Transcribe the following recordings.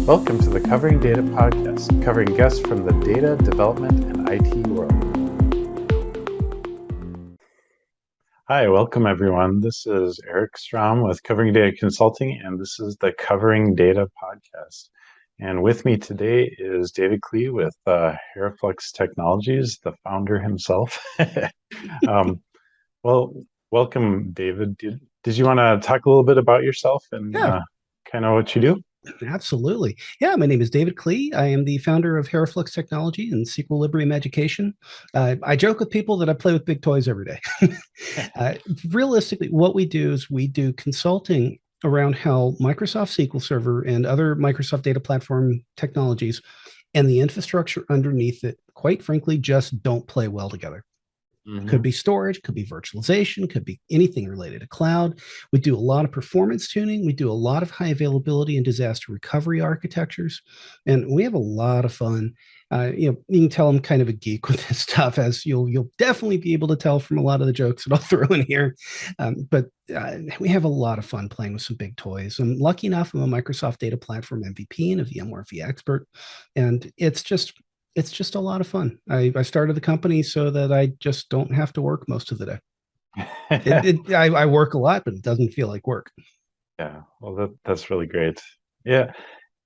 Welcome to the Covering Data podcast, covering guests from the data, development, and IT world. Hi, welcome everyone. This is Eric Strom with Covering Data Consulting, and this is the Covering Data podcast. And with me today is David Klee with Heraflux Technologies, the founder himself. Well, welcome, David. Did you want to talk a little bit about yourself and Yeah, kind of what you do? absolutely. Yeah, my name is David Klee. I am the founder of Heraflux Technology and Sequilibrium Education. I joke with people that I play with big toys every day. uh, Realistically, what we do is we do consulting around how Microsoft SQL Server and other Microsoft data platform technologies and the infrastructure underneath it, quite frankly, just don't play well together. Could Mm-hmm. be storage, could be virtualization, could be anything related to cloud. We do a lot of performance tuning. We do a lot of high availability and disaster recovery architectures, and we have a lot of fun. You can tell I'm kind of a geek with this stuff, as you'll definitely be able to tell from a lot of the jokes that I'll throw in here. But we have a lot of fun playing with some big toys. I'm lucky enough; I'm a Microsoft Data Platform MVP and a VMware vExpert, and it's just a lot of fun. I started the company so that I just don't have to work most of the day. I work a lot, but it doesn't feel like work. Yeah, well, that's really great. Yeah,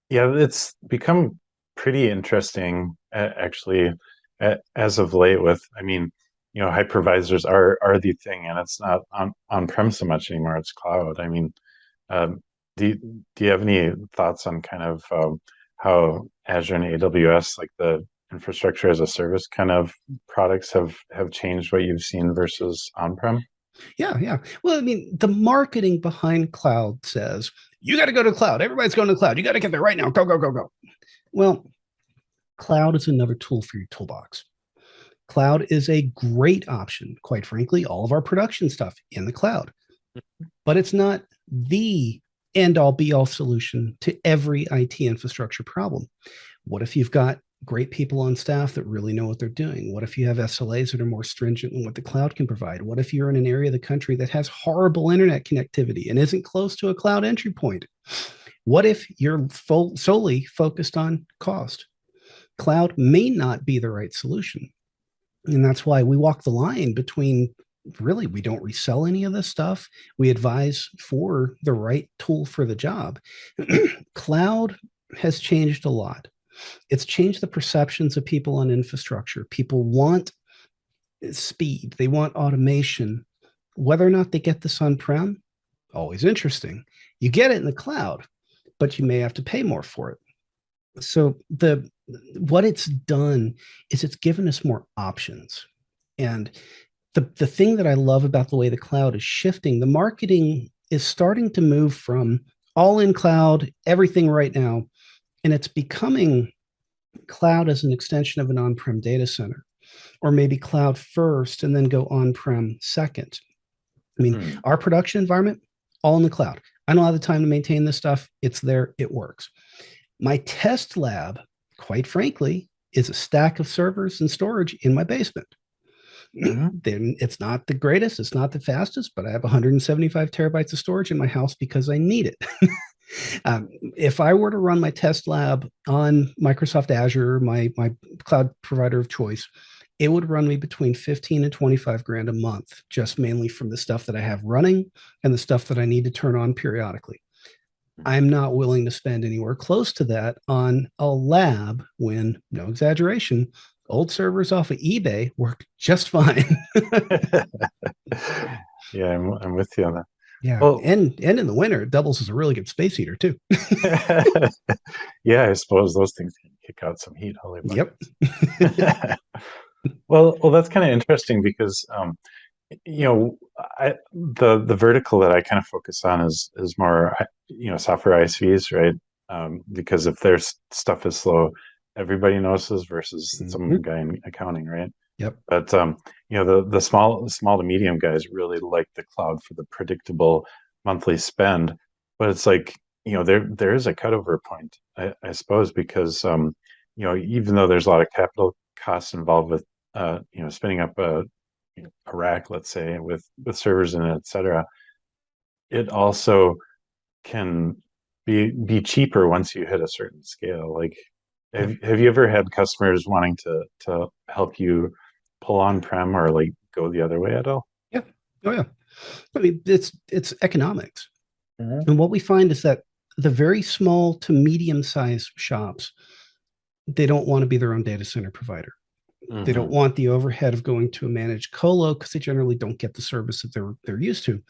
yeah, it's become pretty interesting actually as of late with, I mean, hypervisors are the thing, and it's not on-prem so much anymore, it's cloud. I mean, um, do you have any thoughts on kind of how Azure and AWS, like the infrastructure as a service kind of products have changed what you've seen versus on-prem? Yeah, yeah. Well, I mean, the marketing behind cloud says you got to go to cloud. Everybody's going to cloud. You got to get there right now. Go, go, go, go. Well, cloud is another tool for your toolbox. Cloud is a great option. Quite frankly, all of our production stuff in the cloud, but it's not the end all be all solution to every IT infrastructure problem. What if you've got great people on staff that really know what they're doing? What if you have SLAs that are more stringent than what the cloud can provide? What if you're in an area of the country that has horrible internet connectivity and isn't close to a cloud entry point? What if you're solely focused on cost? Cloud may not be the right solution. And that's why we walk the line between, really, we don't resell any of this stuff. We advise for the right tool for the job. Cloud has changed a lot. It's changed the perceptions of people on infrastructure. People want speed, they want automation. Whether or not they get this on-prem, always interesting. You get it in the cloud, but you may have to pay more for it. So the what it's done is it's given us more options. And the thing that I love about the way the cloud is shifting, the marketing is starting to move from all in cloud, everything right now, and it's becoming cloud as an extension of an on-prem data center, or maybe cloud first and then go on-prem second. I mean, Hmm. our production environment, all in the cloud. I don't have the time to maintain this stuff. It's there, it works. My test lab, quite frankly, is a stack of servers and storage in my basement. Mhm. Then it's not the greatest, it's not the fastest, but I have 175 terabytes of storage in my house because I need it. If I were to run my test lab on Microsoft Azure, my cloud provider of choice, it would run me between 15 and 25 grand a month, just mainly from the stuff that I have running and the stuff that I need to turn on periodically. I'm not willing to spend anywhere close to that on a lab when, no exaggeration, old servers off of eBay work just fine. Yeah, I'm with you on that. Yeah, Well, and in the winter, it doubles as a really good space heater too. yeah, I suppose those things can kick out some heat, holy Yep. buckets. Well, that's kind of interesting because you know, the vertical that I kind of focus on is more software ISVs, right? Because if their stuff is slow, everybody notices versus some Mhm. guy in accounting, right? Yep. But the small to medium guys really like the cloud for the predictable monthly spend. But it's like, there is a cutover point, I suppose, because even though there's a lot of capital costs involved with spinning up a rack, let's say, with servers in it, et cetera, it also can be cheaper once you hit a certain scale. Like, Yeah. have you ever had customers wanting to help you pull on-prem or like go the other way at all? Yeah. Oh yeah. I mean, it's economics. Hmm. And what we find is that the very small to medium sized shops, they don't want to be their own data center provider. They don't Hmm. want the overhead of going to a managed colo because they generally don't get the service that they're used to.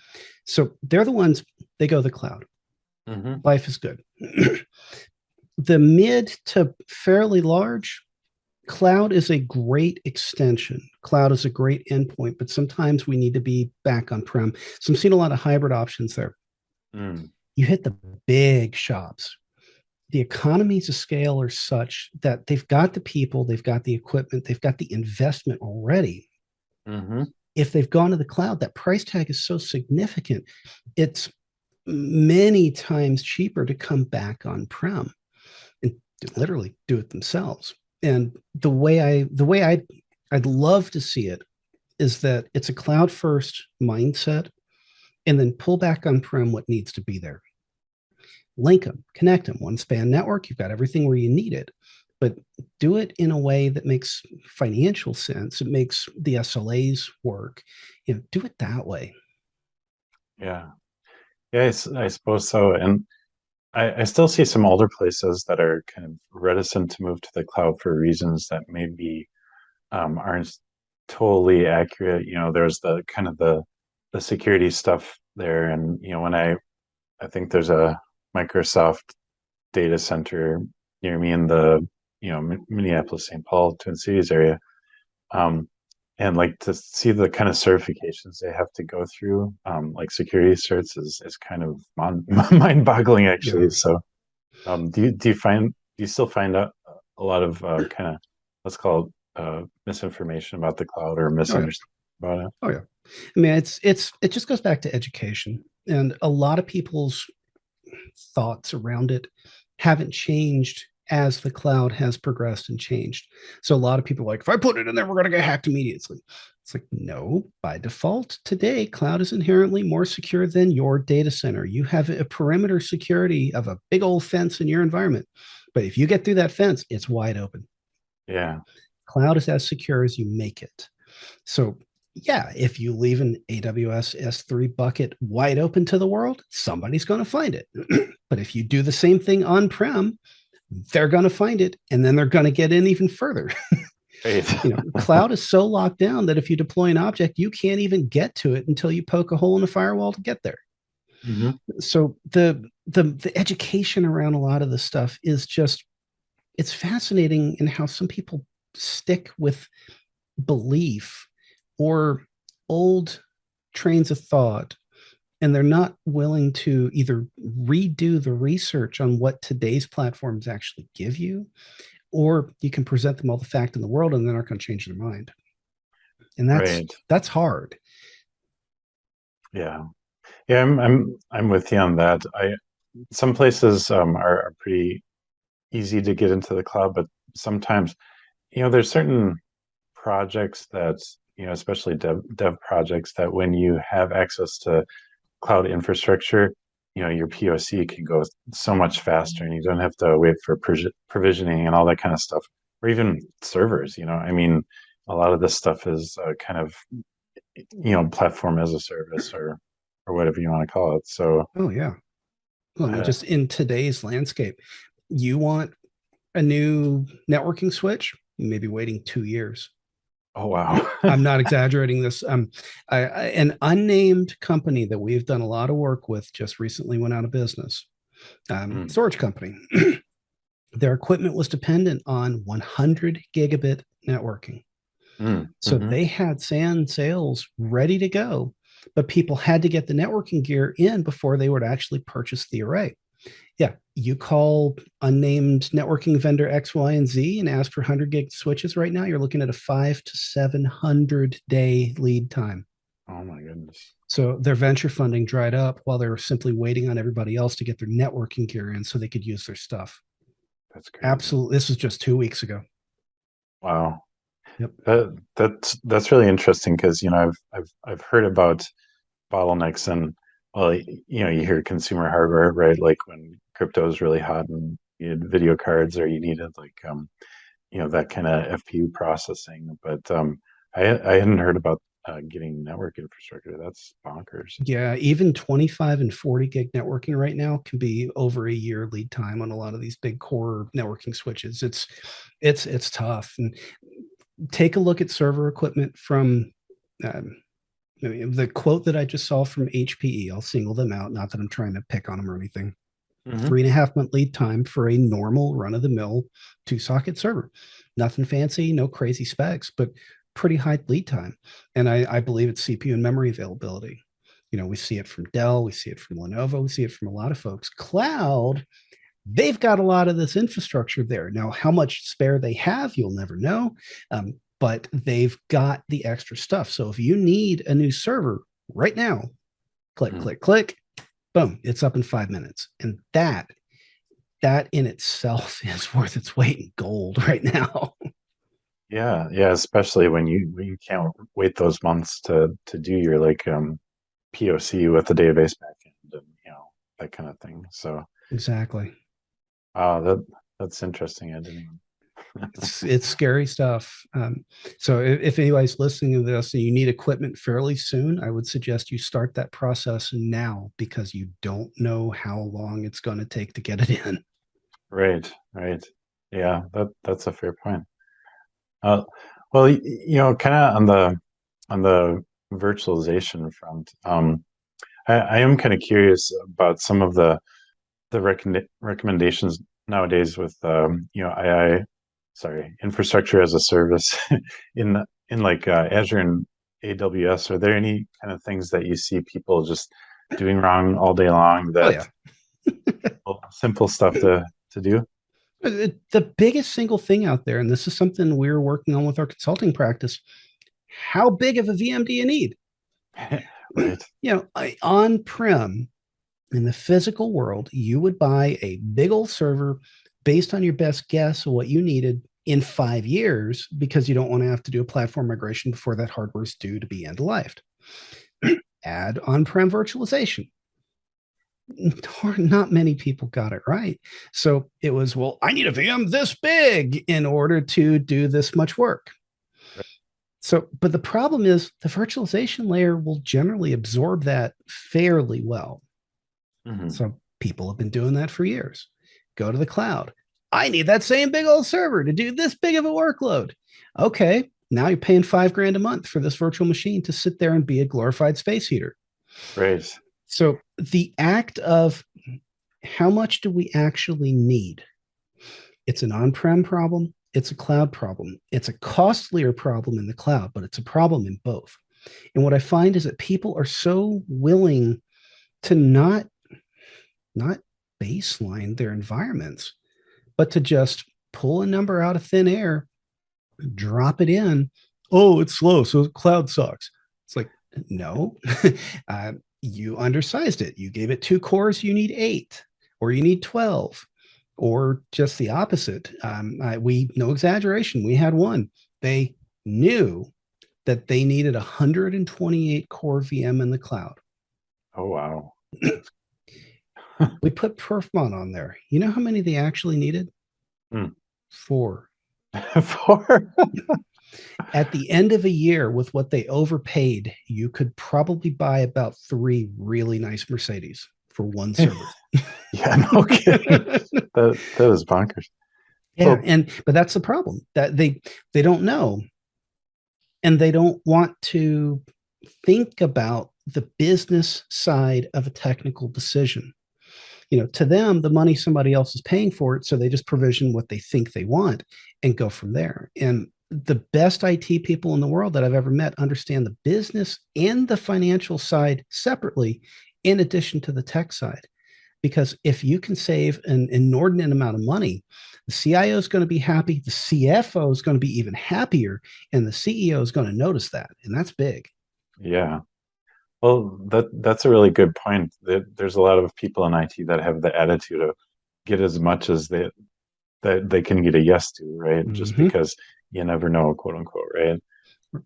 So they're the ones, they go the cloud. Hmm. Life is good. The mid to fairly large, cloud is a great extension. Cloud is a great endpoint, but sometimes we need to be back on prem. So I'm seeing a lot of hybrid options there. Mm. You hit the big shops. The economies of scale are such that they've got the people, they've got the equipment, they've got the investment already. Hmm. If they've gone to the cloud, that price tag is so significant. It's many times cheaper to come back on prem and literally do it themselves. And I'd love to see it is that it's a cloud first mindset and then pull back on prem what needs to be there. Link them, connect them, one span network, you've got everything where you need it. But do it in a way that makes financial sense. It makes the SLAs work. Do it that way. Yeah. Yeah, I suppose so. And I still see some older places that are kind of reticent to move to the cloud for reasons that maybe aren't totally accurate. There's the kind of the security stuff there, and when I think there's a Microsoft data center near me in the Minneapolis, St. Paul, Twin Cities area. Um, and like to see the kind of certifications they have to go through, like security certs is kind of mind-boggling Yeah. actually. So, do you still find a lot of kind of, let's call it, misinformation about the cloud or Oh yeah. misunderstanding about it? Oh yeah. I mean, it just goes back to education, and a lot of people's thoughts around it haven't changed as the cloud has progressed and changed. So a lot of people are like, if I put it in there, we're going to get hacked immediately. It's like, no, by default, today, cloud is inherently more secure than your data center. You have a perimeter security of a big old fence in your environment. But if you get through that fence, it's wide open. Yeah. Cloud is as secure as you make it. So, yeah, if you leave an AWS S3 bucket wide open to the world, somebody's going to find it. But if you do the same thing on prem, they're going to find it and then they're going to get in even further. Great. Cloud is so locked down that if you deploy an object, you can't even get to it until you poke a hole in the firewall to get there. Hmm. So the education around a lot of this stuff is just, it's fascinating in how some people stick with belief or old trains of thought, and they're not willing to either redo the research on what today's platforms actually give you, or you can present them all the fact in the world and they're not going to change their mind. And Right. that's hard. Yeah. Yeah, I'm with you on that. Some places are pretty easy to get into the cloud, but sometimes, there's certain projects that, especially dev projects that when you have access to cloud infrastructure, your POC can go so much faster and you don't have to wait for provisioning and all that kind of stuff, or even servers. I mean, a lot of this stuff is kind of, platform as a service or whatever you want to call it. So, Oh yeah. Well, I mean, uh, just in today's landscape, you want a new networking switch, you may be waiting 2 years. oh wow. I'm not exaggerating this. An unnamed company that we've done a lot of work with just recently went out of business. Mm, Storage company. Their equipment was dependent on 100 gigabit networking. So mm-hmm. they had SAN sales ready to go, but people had to get the networking gear in before they would actually purchase the array. Yeah, you call unnamed networking vendor X, Y, and Z and ask for 100 gig switches right now, you're looking at a 5 to 700 day lead time. Oh my goodness. So their venture funding dried up while they were simply waiting on everybody else to get their networking gear in so they could use their stuff. That's crazy. Absolutely. This was just 2 weeks ago. Wow. Yep. That's really interesting because I've heard about bottlenecks and, well, you hear consumer hardware, right? Like when crypto is really hot and you had video cards or you needed like that kind of FPU processing. But I hadn't heard about getting network infrastructure. That's bonkers. Yeah, even 25 and 40 gig networking right now can be over a year lead time on a lot of these big core networking switches. It's tough. And take a look at server equipment from um, the quote that I just saw from HPE. I'll single them out, not that I'm trying to pick on them or anything. Hmm. 3.5 month lead time for a normal run of the mill 2 socket server. Nothing fancy, no crazy specs, but pretty high lead time. And I believe it's CPU and memory availability. We see it from Dell, we see it from Lenovo, we see it from a lot of folks. Cloud, they've got a lot of this infrastructure there. Now, how much spare they have, you'll never know. But they've got the extra stuff. So if you need a new server right now, click, Hmm. click, click, boom, it's up in 5 minutes. And that in itself is worth its weight in gold right now. Yeah, yeah, especially when you can't wait those months to do your like POC with the database backend and that kind of thing. So Exactly. that's interesting. I didn't even. It's scary stuff. So if anybody's listening to this and you need equipment fairly soon, I would suggest you start that process now because you don't know how long it's going to take to get it in. Right, right. Yeah, that's a fair point. Uh, well, kind of on the virtualization front, I am kind of curious about some of the recommendations nowadays with sorry, infrastructure as a service in in like Azure and AWS. Are there any kind of things that you see people just doing wrong all day long Oh that yeah. simple stuff to do? The biggest single thing out there, and this is something we're working on with our consulting practice, how big of a VM do you need? Right. On-prem in the physical world, you would buy a big old server based on your best guess of what you needed in 5 years because you don't want to have to do a platform migration before that hardware is due to be end of life. Add on-prem virtualization. Not many people got it right. So it was, well, I need a VM this big in order to do this much work. So, but the problem is the virtualization layer will generally absorb that fairly well. Hmm. So people have been doing that for years. Go to the cloud. I need that same big old server to do this big of a workload. Okay, now you're paying $5,000 a month for this virtual machine to sit there and be a glorified space heater. Right. So the act of how much do we actually need? It's an on-prem problem. It's a cloud problem. It's a costlier problem in the cloud, but it's a problem in both. And what I find is that people are so willing to not baseline their environments, but to just pull a number out of thin air, drop it in. Oh, it's slow, so cloud sucks. It's like, no, you undersized it. You gave it 2 cores, you need 8, or you need 12, or just the opposite. We, no exaggeration, we had one. They knew that they needed a 128 core VM in the cloud. Oh wow. We put perfmon on there. You know how many they actually needed? Hmm. 4. Four. At the end of a year, with what they overpaid, you could probably buy about 3 really nice Mercedes for one server. Yeah, no kidding. That is bonkers. Yeah, Well, and but that's the problem that they don't know, and they don't want to think about the business side of a technical decision. To them, the money somebody else is paying for it, so they just provision what they think they want and go from there. And the best IT people in the world that I've ever met understand the business and the financial side separately, in addition to the tech side. Because if you can save an inordinate amount of money, the CIO is going to be happy, the CFO is going to be even happier, and the CEO is going to notice that. And that's big. yeah. Well, that's a really good point. There's a lot of people in IT that have the attitude of get as much as they can get a yes to, right? Just Mm-hmm. because you never know, quote unquote, right?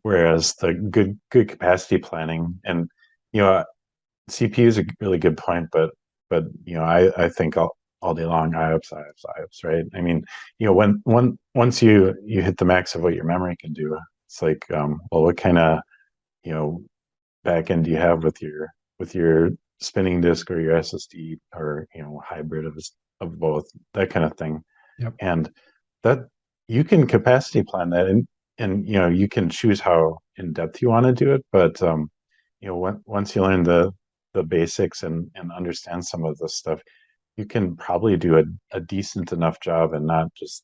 Whereas the good capacity planning and CPU is a really good point, but I think all day long, IOPS, right? I mean, once you hit the max of what your memory can do, it's like, well, what kind of, you know, backend do you have with your spinning disk or your SSD or hybrid of both, that kind of thing. Yep. And that you can capacity plan that, and you can choose how in depth you want to do it. But once you learn the basics and understand some of this stuff, you can probably do a decent enough job and not just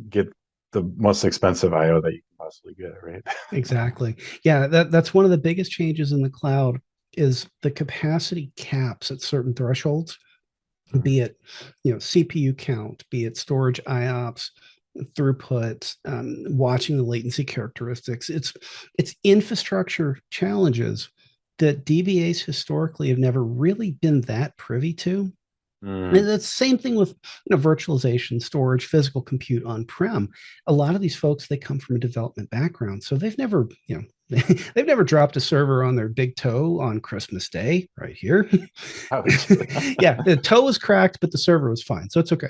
get the most expensive IO that you can possibly get, right? Exactly. Yeah, that's one of the biggest changes in the cloud is the capacity caps at certain thresholds, be it CPU count, be it storage IOPS, throughput, watching the latency characteristics. It's infrastructure challenges that DBAs historically have never really been that privy to. And Mm. that's the same thing with virtualization, storage, physical compute on-prem. A lot of these folks, they come from a development background, so they've never, they've never dropped a server on their big toe on Christmas Day, right here. Ouch. Yeah, the toe was cracked, but the server was fine, so it's okay.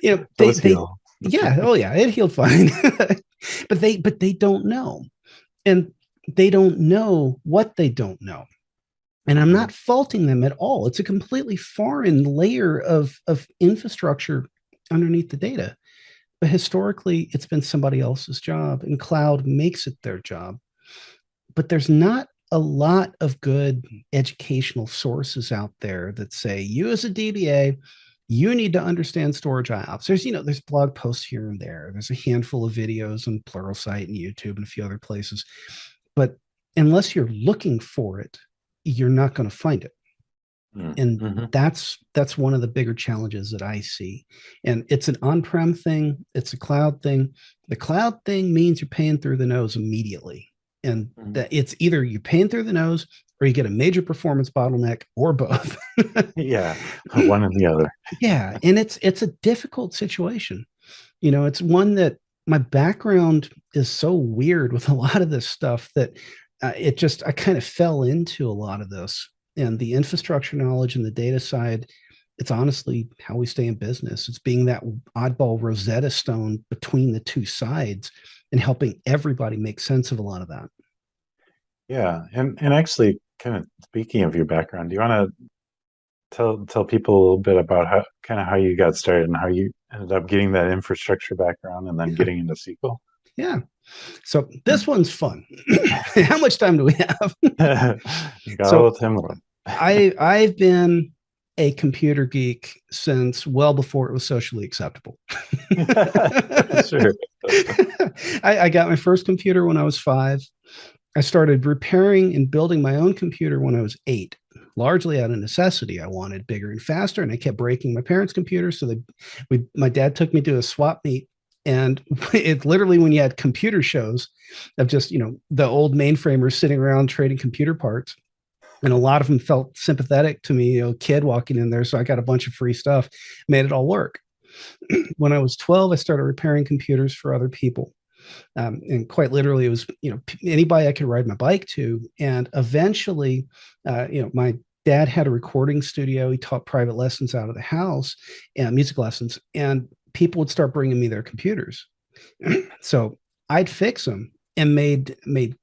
They Those they heal. yeah, oh yeah, it healed fine. But they don't know, and they don't know what they don't know. And I'm Mhm. not faulting them at all. It's a completely foreign layer of infrastructure underneath the data. But historically, it's been somebody else's job, and cloud makes it their job. But there's not a lot of good educational sources out there that say, you as a DBA, you need to understand storage IOPS. There's blog posts here and there. There's a handful of videos on Pluralsight and YouTube and a few other places. But unless you're looking for it, you're not going to find it. And Mm-hmm. that's one of the bigger challenges that I see. And it's an on-prem thing, it's a cloud thing. The cloud thing means you're paying through the nose immediately. And Mm-hmm. that it's either you're paying through the nose or you get a major performance bottleneck or both. Yeah, one and the other. Yeah, and it's a difficult situation. It's one that my background is so weird with a lot of this stuff that I kind of fell into a lot of this, and the infrastructure knowledge and the data side. It's honestly how we stay in business. It's being that oddball Rosetta Stone between the two sides and helping everybody make sense of a lot of that. Yeah, and actually, kind of speaking of your background, do you want to tell people a little bit about how you got started and how you ended up getting that infrastructure background and then Yeah, getting into SQL? yeah. So this one's fun. How much time do we have? Got all So the time alone. I've been a computer geek since well before it was socially acceptable. Sure. I got my first computer when I was 5. I started repairing and building my own computer when I was 8, largely out of necessity. I wanted bigger and faster, and I kept breaking my parents' computer. So my dad took me to a swap meet, and it literally, when you had computer shows of just the old mainframers sitting around trading computer parts, and a lot of them felt sympathetic to me, kid walking in there. So I got a bunch of free stuff, made it all work. When I was 12, I started repairing computers for other people. And quite literally, it was anybody I could ride my bike to. And eventually, my dad had a recording studio. He taught private lessons out of the house and music lessons, and people would start bringing me their computers. So I'd fix them and made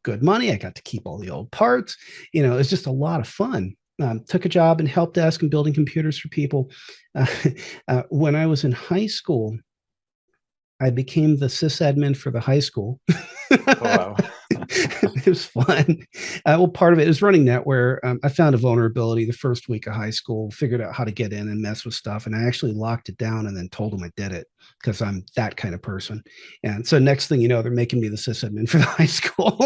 good money. I got to keep all the old parts. It was just a lot of fun. Took a job in help desk and building computers for people. Uh, when I was in high school, I became the sysadmin for the high school. Oh, wow. It was fun. Well, part of it is running NetWare. I found a vulnerability the first week of high school, figured out how to get in and mess with stuff, and I actually locked it down and then told them I did it because I'm that kind of person. And so next thing you know, they're making me the sysadmin for the high school.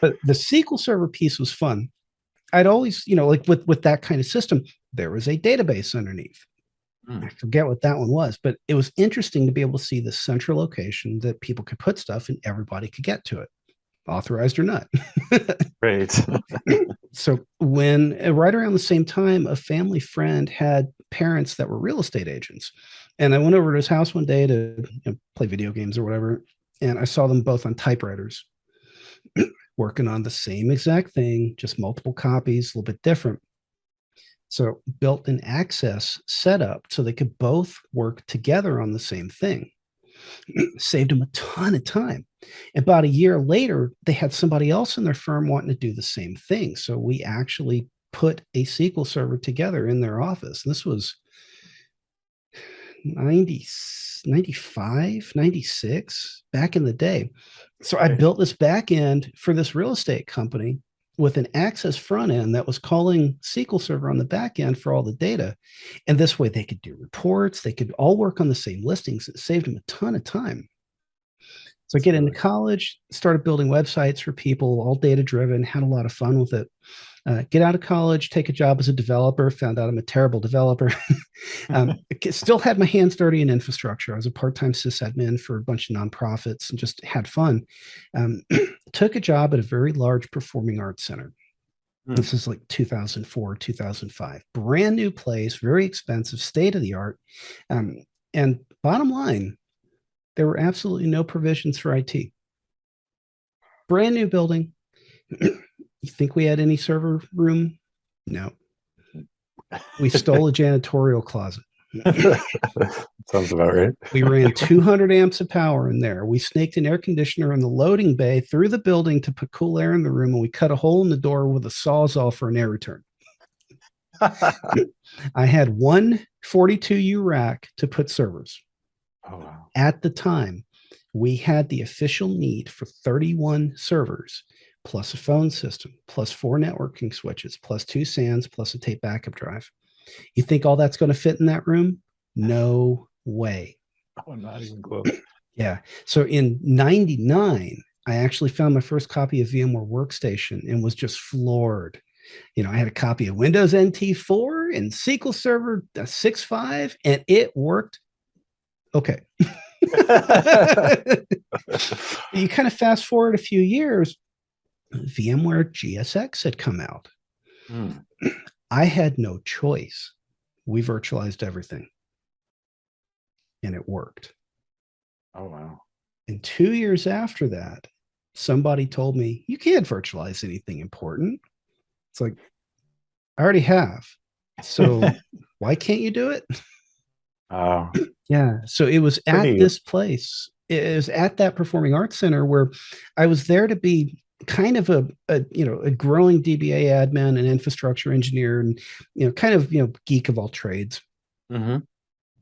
But the SQL Server piece was fun. I'd always, like with that kind of system, there was a database underneath. I Mm, forget what that one was, but it was interesting to be able to see the central location that people could put stuff and everybody could get to it, authorized or not. great. So when right around the same time, a family friend had parents that were real estate agents, and I went over to his house one day to play video games or whatever, and I saw them both on typewriters working on the same exact thing, just multiple copies, a little bit different. So built an access setup so they could both work together on the same thing. Saved them a ton of time. About a year later, they had somebody else in their firm wanting to do the same thing. So we actually put a SQL server together in their office. This was 90, 95, 96 back in the day. So I built this back end for this real estate company with an access front end that was calling SQL Server on the back end for all the data. And this way they could do reports, they could all work on the same listings. It saved them a ton of time. So I It's get into really college, started building websites for people, all data driven, had a lot of fun with it. Get out of college, take a job as a developer, found out I'm a terrible developer. Still had my hands dirty in infrastructure. I was a part-time sysadmin for a bunch of nonprofits and just had fun. Took a job at a very large performing arts center. Hmm. This is like 2004, 2005. Brand new place, very expensive, state of the art. And bottom line, there were absolutely no provisions for IT. Brand new building. You think we had any server room? No. We stole a janitorial closet. Sounds about right. We ran 200 amps of power in there. We snaked an air conditioner in the loading bay through the building to put cool air in the room, and we cut a hole in the door with a sawzall for an air return. I had one 42U rack to put servers. Oh wow. At the time, we had the official need for 31 servers, plus a phone system, plus 4 networking switches, plus 2 SANs, plus a tape backup drive. You think all that's going to fit in that room? No way. Oh, not even close. Yeah. So in 99, I actually found my first copy of VMware Workstation and was just floored. I had a copy of Windows NT4 and SQL Server 6.5, and it worked okay. You kind of fast forward a few years, VMware GSX had come out. Hmm. I had no choice. We virtualized everything, and it worked. Oh wow. And 2 years after that, somebody told me, you can't virtualize anything important. It's like, I already have. So why can't you do it? Oh, Yeah. So it was at pretty. this place. It was at that performing arts center where I was there to be kind of a growing DBA admin and infrastructure engineer and kind of geek of all trades. Mhm.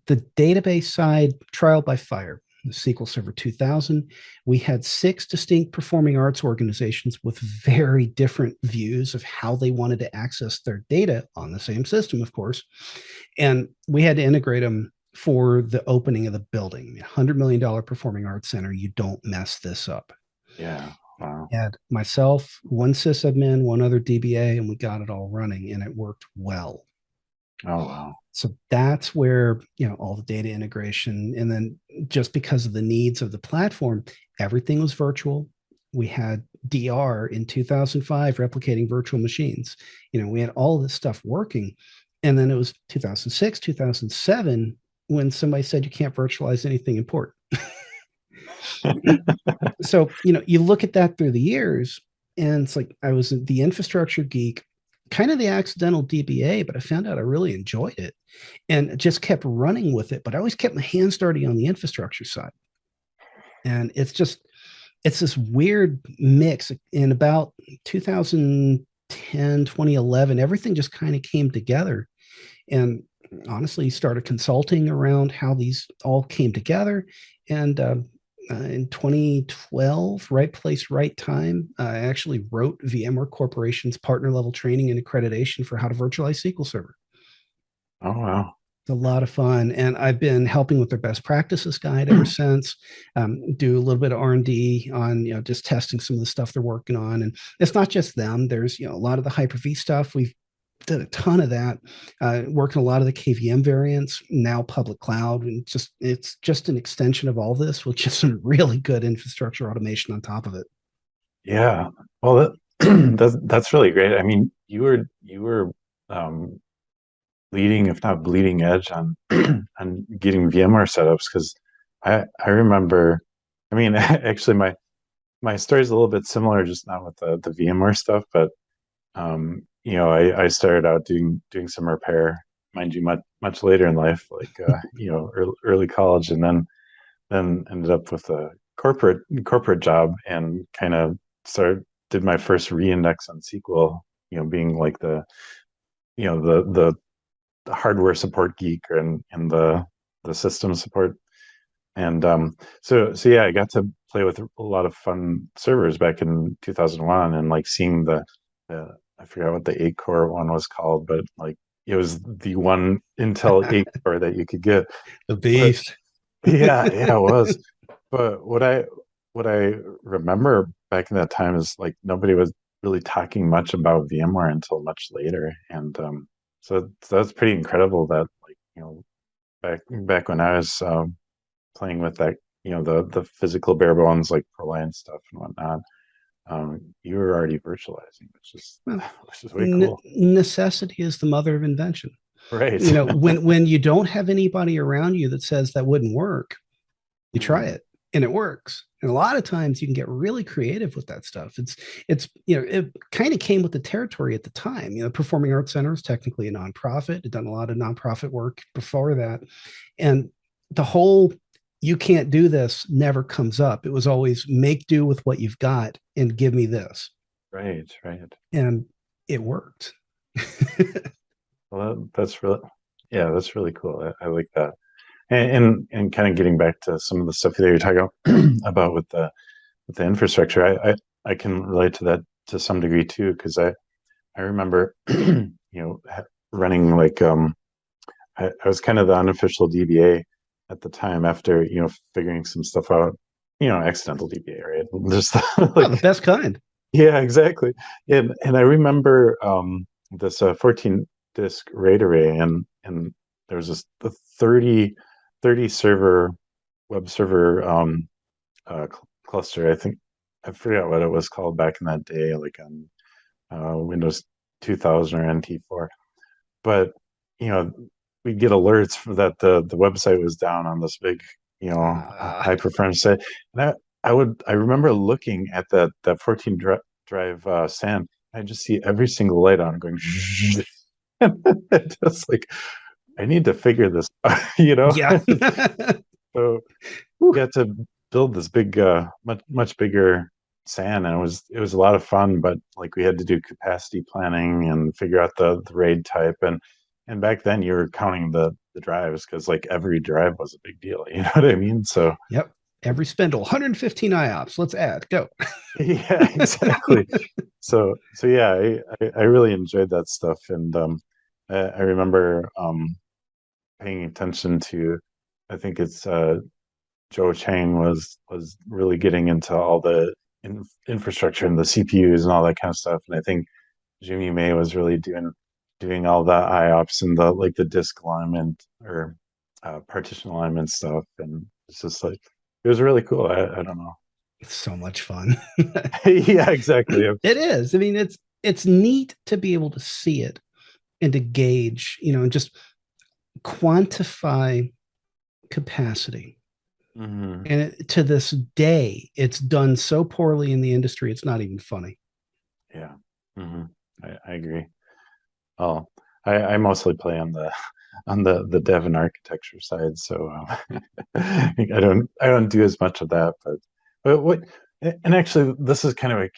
The database side, trial by fire. SQL Server 2000. We had 6 distinct performing arts organizations with very different views of how they wanted to access their data on the same system, of course. And we had to integrate them for the opening of the building. $100 million performing arts center. You don't mess this up. Yeah. Wow. Had myself, one sysadmin, one other DBA, and we got it all running, and it worked well. Oh wow. So that's where all the data integration, and then just because of the needs of the platform, everything was virtual. We had DR in 2005 replicating virtual machines. We had all this stuff working, and then it was 2006, 2007 when somebody said you can't virtualize anything important. So you look at that through the years, and it's like I was the infrastructure geek, kind of the accidental DBA, but I found out I really enjoyed it and just kept running with it. But I always kept my hands dirty on the infrastructure side. And it's this weird mix. In about 2010, 2011, everything just kind of came together. And honestly, started consulting around how these all came together. And in 2012, right place, right time, I actually wrote VMware Corporation's partner level training and accreditation for how to virtualize SQL Server. Oh wow. It's a lot of fun, and I've been helping with their best practices guide ever since. Do a little bit of R&D on just testing some of the stuff they're working on, and it's not just them. There's a lot of the Hyper-V stuff. We've did a ton of that, working a lot of the KVM variants, now public cloud, and it's just an extension of all this with just some really good infrastructure automation on top of it. Yeah. Well, that's really great. I mean, you were um, leading, if not bleeding edge on on getting VMware setups because I remember. I mean, actually, my story is a little bit similar, just not with the VMware stuff, but I started out doing some repair, mind you, much later in life, like early college, and then ended up with a corporate job and kind of started did my first reindex on SQL, being like the hardware support geek and the system support. And so yeah, I got to play with a lot of fun servers back in 2001, and like seeing the I forgot what the 8-core one was called, but like it was the one Intel 8-core that you could get. The But beast. yeah, it was. But what I remember back in that time is like nobody was really talking much about VMware until much later, and so that's pretty incredible that like back when I was playing with that the physical bare bones like ProLine stuff and whatnot, you were already virtualizing, which is Well, which is way cool. necessity is the mother of invention. Right. When you don't have anybody around you that says that wouldn't work, you try Mhm. it and it works. And a lot of times you can get really creative with that stuff. It kind of came with the territory at the time. Performing Arts Center is technically a nonprofit. It done a lot of nonprofit work before that. And the whole you can't do this never comes up. It was always make do with what you've got and give me this. Right, right. And it worked. Well, that's really, yeah, that's really cool. I like that. And kind of getting back to some of the stuff that you're talking about with the infrastructure, I can relate to that to some degree too, because I remember running like I was kind of the unofficial DBA at the time after figuring some stuff out, accidental DBA, right? Just Oh, the like best kind. yeah, exactly. And I remember this 14 disk RAID array, and there was this the 30 server web server cluster. I think I forgot what it was called back in that day, like on Windows 2000 or NT4. But we get alerts that the website was down on this big, high performance site. And I remember looking at that 14 drive SAN. I just see every single light on going, and just like I need to figure this, Yeah. So we got to build this big, much bigger SAN, and it was a lot of fun. But like we had to do capacity planning and figure out the RAID type, and back then you were counting the drives because like every drive was a big deal. You know what I mean? So Yep. Every spindle, 115 IOPS. Let's add. Go. yeah, exactly. So yeah, I really enjoyed that stuff, and I remember paying attention to, I think it's Joe Chang was really getting into all the infrastructure and the CPUs and all that kind of stuff. And I think Jimmy May was really doing all the IOPS and the like the disk alignment or partition alignment stuff. And it's just like it was really cool. I don't know. It's so much fun. Yeah, exactly. It is. I mean, it's neat to be able to see it and to gauge, and just quantify capacity. Hmm. And to this day, it's done so poorly in the industry, it's not even funny. Yeah. Hmm. I agree. Oh, I mostly play on the dev and architecture side, so I don't do as much of that. But what and actually this is kind of like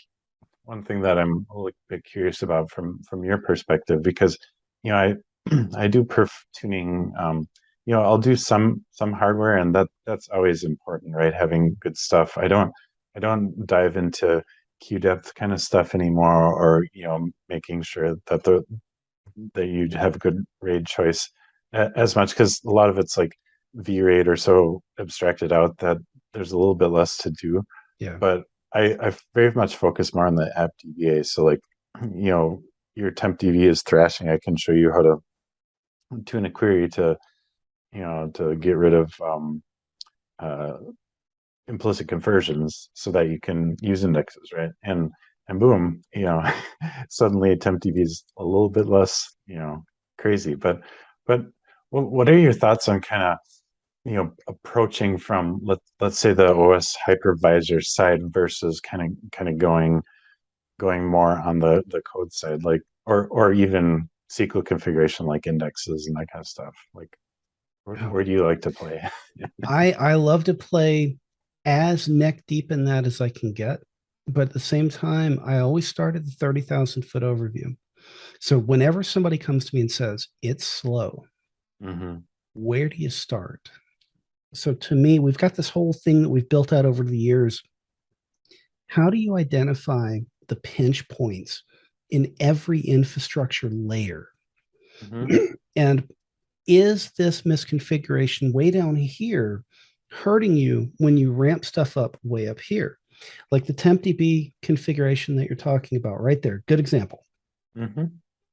one thing that I'm a little bit curious about from your perspective because I I do perf tuning. I'll do some hardware, and that's always important, right? Having good stuff. I don't dive into Q depth kind of stuff anymore, or making sure that you have a good RAID choice as much because a lot of it's like VRAID or so abstracted out that there's a little bit less to do. Yeah. But I very much focus more on the app DBA. So like, your temp DB is thrashing. I can show you how to tune a query to get rid of uh, implicit conversions so that you can use indexes, right? And boom, suddenly TempDB is a little bit less, crazy. But what are your thoughts on kind of approaching from let's say the OS hypervisor side versus kind of going more on the code side? Like or even SQL configuration like indexes and that kind of stuff. Like, Oh, where do you like to play? I love to play as neck deep in that as I can get, but at the same time, I always start at the 30,000 foot overview. So whenever somebody comes to me and says it's slow, Hmm. where do you start? So to me, we've got this whole thing that we've built out over the years. How do you identify the pinch points in every infrastructure layer? Hmm. And is this misconfiguration way down here hurting you when you ramp stuff up way up here? Like the tempdb configuration that you're talking about right there. Good example. Hmm.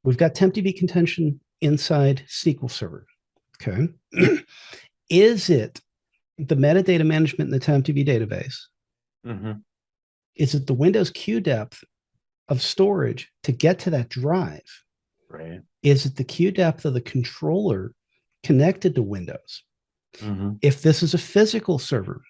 We've got tempdb contention inside SQL Server. Okay. Is it the metadata management in the tempdb database? Hmm. Is it the Windows queue depth of storage to get to that drive? Right. Is it the queue depth of the controller connected to Windows? Hmm. If this is a physical server,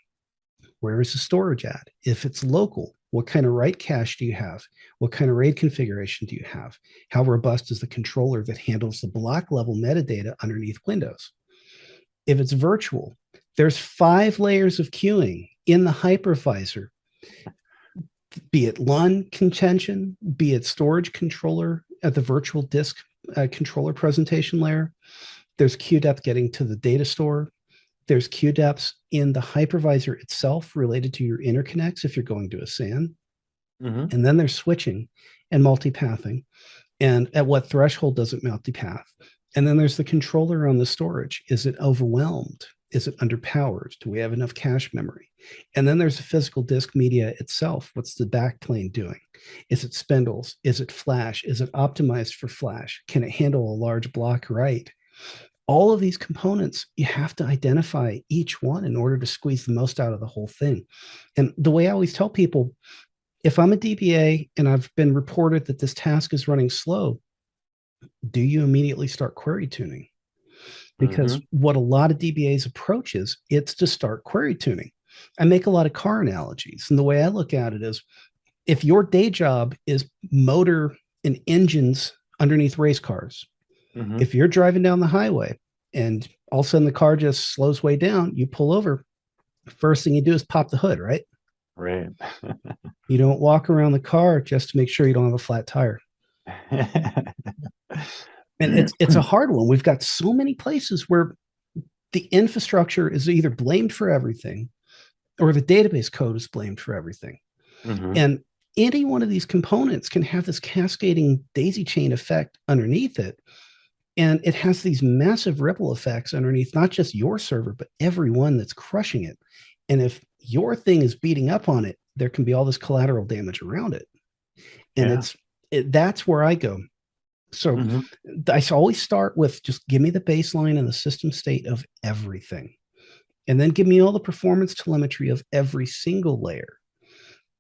where is the storage at? If it's local, what kind of write cache do you have? What kind of RAID configuration do you have? How robust is the controller that handles the block level metadata underneath Windows? If it's virtual, there's 5 layers of queuing in the hypervisor, be it LUN contention, be it storage controller at the virtual disk controller presentation layer. There's queue depth getting to the data store. There's queue depths in the hypervisor itself related to your interconnects if you're going to a SAN. Hmm. And then there's switching and multipathing. And at what threshold does it multipath? And then there's the controller on the storage. Is it overwhelmed? Is it underpowered? Do we have enough cache memory? And then there's the physical disk media itself. What's the backplane doing? Is it spindles? Is it flash? Is it optimized for flash? Can it handle a large block write? All of these components, you have to identify each one in order to squeeze the most out of the whole thing. And the way I always tell people, if I'm a DBA and I've been reported that this task is running slow, do you immediately start query tuning? Because Hmm. what a lot of DBA's approach is, it's to start query tuning. I make a lot of car analogies. And the way I look at it is, if your day job is motor and engines underneath race cars, Hmm. if you're driving down the highway and all of a sudden the car just slows way down, you pull over. First thing you do is pop the hood, right? Right. You don't walk around the car just to make sure you don't have a flat tire. And it's a hard one. We've got so many places where the infrastructure is either blamed for everything or the database code is blamed for everything. Hmm. And any one of these components can have this cascading daisy chain effect underneath it. And it has these massive ripple effects underneath not just your server, but everyone that's crushing it. And if your thing is beating up on it, there can be all this collateral damage around it. And Yeah. that's where I go. So Hmm. I always start with just give me the baseline and the system state of everything. And then give me all the performance telemetry of every single layer.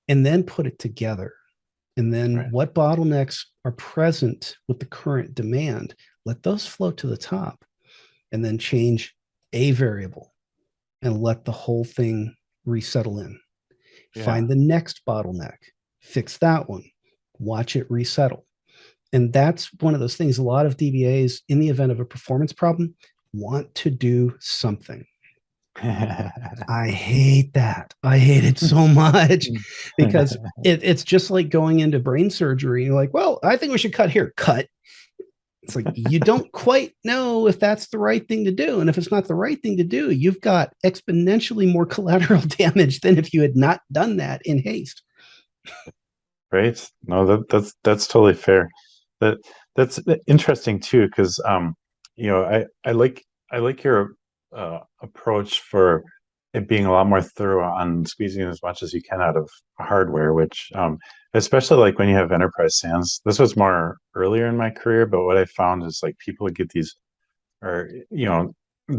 And then put it together. And then Right. what bottlenecks are present with the current demand? Let those float to the top. And then change a variable and let the whole thing resettle in. Yeah. Find the next bottleneck, fix that one, watch it resettle. And that's one of those things a lot of DBAs, in the event of a performance problem, want to do something. I hate that. I hate it so much because it's just like going into brain surgery. You're like, well, I think we should cut here. Cut. It's like you don't quite know if that's the right thing to do. And if it's not the right thing to do, you've got exponentially more collateral damage than if you had not done that in haste. Right. No, that's totally fair. That that's interesting too, because I like your approach for it being a lot more thorough on squeezing as much as you can out of hardware, which especially like when you have enterprise SANs. This was more earlier in my career, but what I found is like people would get these, or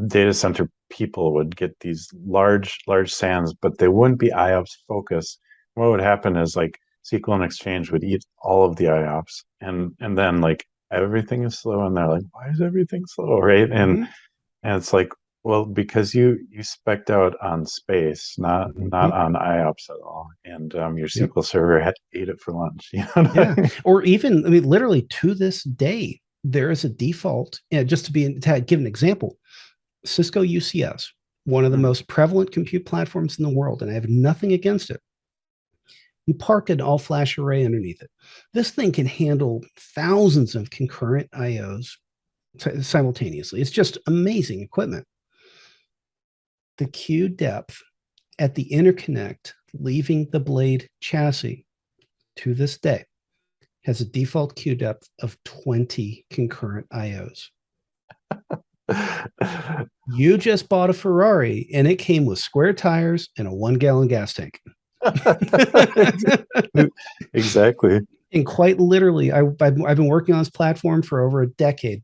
data center people would get these large SANs, but they wouldn't be IOPS focused. What would happen is like SQL and Exchange would eat all of the IOPS, and then like everything is slow, and they're like, why is everything slow, right? Mm-hmm. And it's like, Well, because you spec'd out on space, not Mhm. on IOPS at all, and your Yep. SQL Server had ate it for lunch. You know what Yeah. I mean? Or even, I mean, literally to this day, there is a default. Just to give an example, Cisco UCS, one of the Mhm. most prevalent compute platforms in the world, and I have nothing against it. You park an all flash array underneath it. This thing can handle thousands of concurrent IOs simultaneously. It's just amazing equipment. The queue depth at the interconnect leaving the blade chassis to this day has a default queue depth of 20 concurrent IOs. You just bought a Ferrari and it came with square tires and a 1 gallon gas tank. Exactly. And quite literally, I've been working on this platform for over a decade.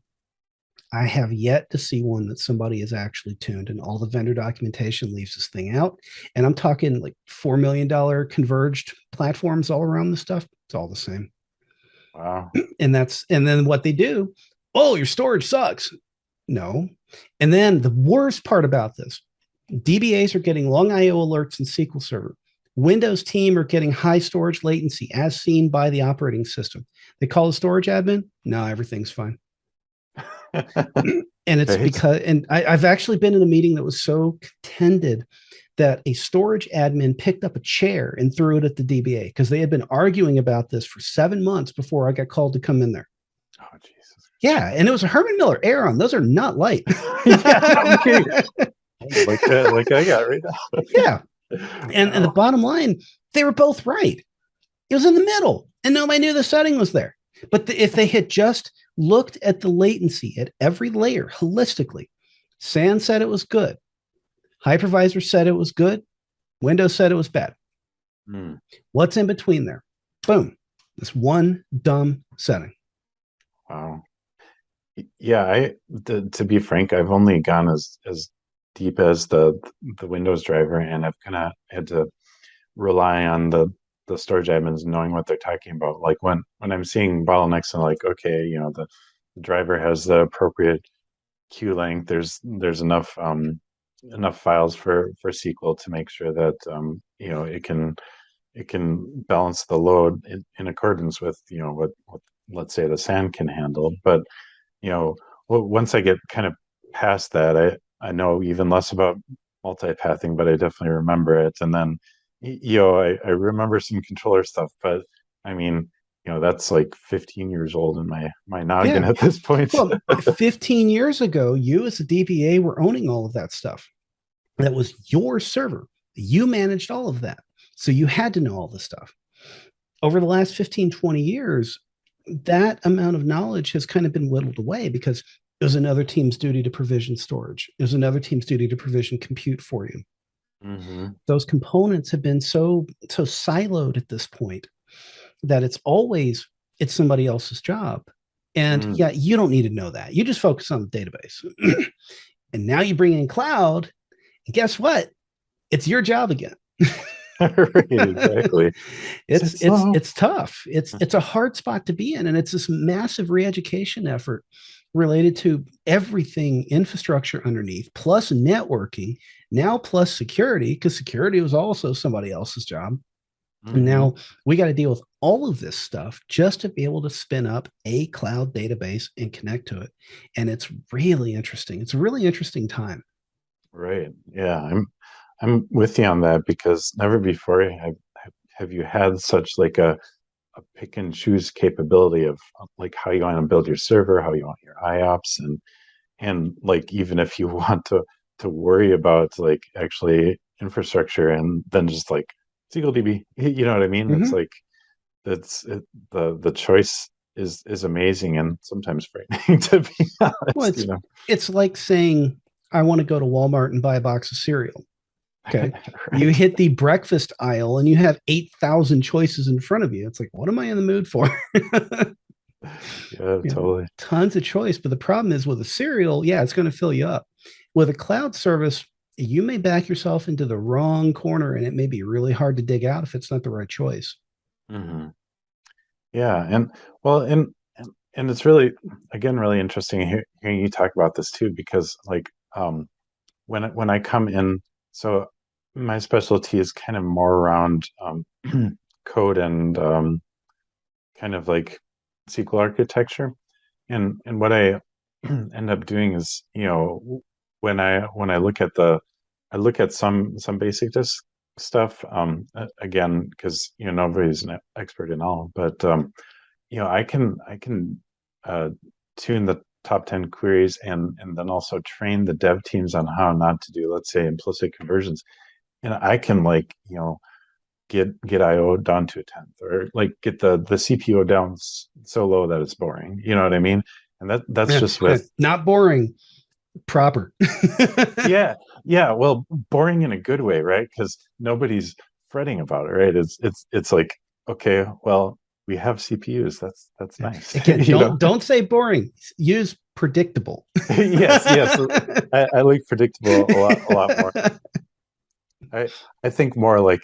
I have yet to see one that somebody has actually tuned, and all the vendor documentation leaves this thing out. And I'm talking like $4 million converged platforms all around the stuff. It's all the same. Wow. And then what they do, oh, your storage sucks. No. And then the worst part about this, DBAs are getting long IO alerts in SQL Server. Windows team are getting high storage latency as seen by the operating system. They call the storage admin. No, everything's fine. And it's Right. because, and I've actually been in a meeting that was so contended that a storage admin picked up a chair and threw it at the DBA because they had been arguing about this for 7 months before I got called to come in there. Oh, Jesus. Yeah, and it was a Herman Miller Aeron. Those are not light. Yeah, no kidding. Like I got right now. Yeah, and the Wow. bottom line, they were both right. It was in the middle, and nobody knew the setting was there. But if they had just looked at the latency at every layer holistically, SAN said it was good. Hypervisor said it was good. Windows said it was bad. Hmm. What's in between there? Boom. This one dumb setting. Wow. Yeah, to be frank, I've only gone as deep as the Windows driver, and I've kind of had to rely on the storage admins knowing what they're talking about. Like when I'm seeing bottlenecks, I'm like, okay, the driver has the appropriate queue length. There's enough files for SQL to make sure that it can balance the load in accordance with what let's say the SAN can handle. But you know, once I get kind of past that, I know even less about multipathing, but I definitely remember it. And then, I remember some controller stuff, but I mean, that's like 15 years old in my noggin Yeah. at this point. Well, 15 years ago, you as a DBA were owning all of that stuff. That was your server. You managed all of that. So you had to know all this stuff. Over the last 15, 20 years, that amount of knowledge has kind of been whittled away because it was another team's duty to provision storage. It was another team's duty to provision compute for you. Hmm. Those components have been so siloed at this point that it's somebody else's job. And yeah, Mm. you don't need to know that. You just focus on the database. And now you bring in cloud, and guess what? It's your job again. Right, exactly. it's It's it's slow. it's tough. It's a hard spot to be in, and it's this massive re-education effort related to everything infrastructure underneath, plus networking, now plus security, because security was also somebody else's job. And Hmm. now we got to deal with all of this stuff just to be able to spin up a cloud database and connect to it. And it's really interesting. It's a really interesting time. Right. Yeah, I'm with you on that because never before have you had such like a pick and choose capability of like how you want to build your server, how you want your IOPS, and like even if you want to worry about like actually infrastructure and then just like SQLDB, you know what I mean? It's Mm-hmm. like the choice is amazing and sometimes frightening to be Well, honest. it's like saying I want to go to Walmart and buy a box of cereal. Okay. You Right? hit the breakfast aisle and you have 8,000 choices in front of you. It's like, what am I in the mood for? Yeah, You know, totally. tons of choice. But the problem is with a cereal, yeah, it's going to fill you up. With a cloud service, you may back yourself into the wrong corner and it may be really hard to dig out if it's not the right choice. Hmm. Yeah, and well, and it's really again really interesting hearing you talk about this too because like when I come in, so my specialty is kind of more around code and kind of like SQL architecture. And what I end up doing is, when I look at I look at some basic disk stuff, again, because nobody's an expert in all, but I can uh, tune the top 10 queries and then also train the dev teams on how not to do, let's say, implicit conversions. And I can, like, get IO down to a tenth, or like get the CPU down so low that it's boring. You know what I mean? And that's Yeah, just with, not boring, proper. yeah, yeah. Well, boring in a good way, right? Because nobody's fretting about it, right? It's like, okay, well, we have CPUs. That's nice. Again, You know? don't say boring. Use predictable. Yes, yes. I like predictable a lot more. I think more like,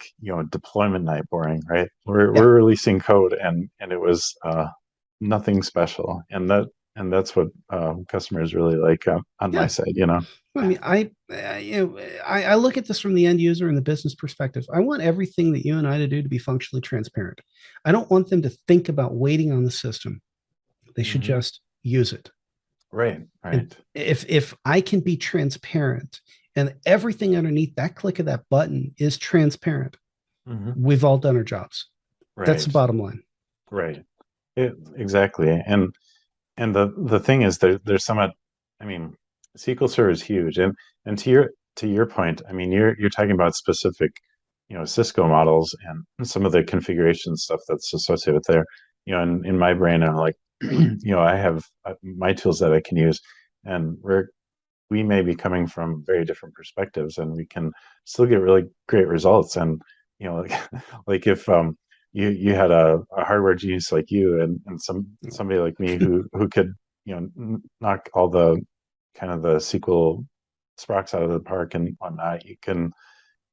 deployment night boring, right? Yeah, We're releasing code, and it was nothing special, and that's what customers really like on my yeah. side. I mean, I look at this from the end user and the business perspective. I want everything that you and I to do to be functionally transparent. I don't want them to think about waiting on the system. They should Hmm. just use it. Right, And right. if I can be transparent and everything underneath that click of that button is transparent, Hmm. we've all done our jobs. That's the Right, bottom line. right. Exactly. And the thing is, there's somewhat, I mean, SQL Server is huge, and to your point, I mean, you're talking about specific, Cisco models and some of the configuration stuff that's associated with there. In my brain, I'm like, I have my tools that I can use, and we may be coming from very different perspectives, and we can still get really great results. And like, like if you had a hardware genius like you, and somebody like me who could knock all the kind of the SQL sprox out of the park and whatnot, you can,